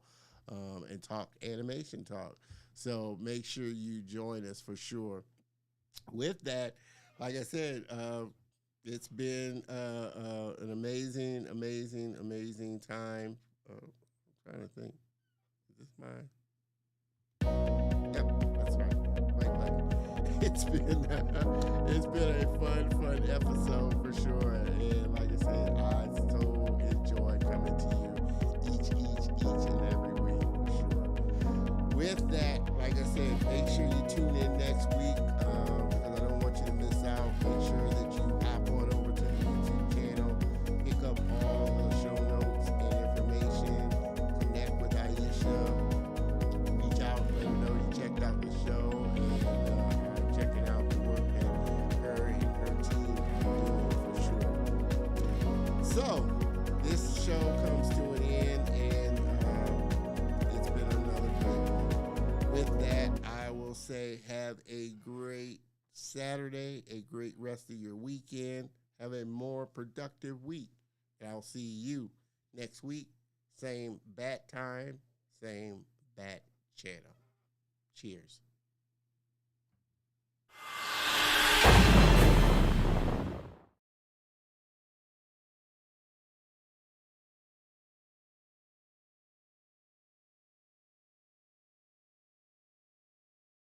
and talk animation talk. So make sure you join us for sure. With that, like I said, it's been an amazing time. I'm trying to think. Is this mine? Yep, that's right. Right button. It's been a fun episode for sure. And like I said, I so enjoy coming to you each and every week for sure. With that, like I said, make sure you tune in next week because I don't want you to miss out. Make sure that you hop on over to the YouTube channel, pick up all the show notes and information, connect with Aisha, reach out, let her know you checked out the show and checking out the work that her and her team are doing for sure. So, this show comes to an end and it's been another great one. With that, I will say have a great Saturday, a great rest of your weekend. Have a more productive week. And I'll see you next week. Same bat time, same bat channel. Cheers.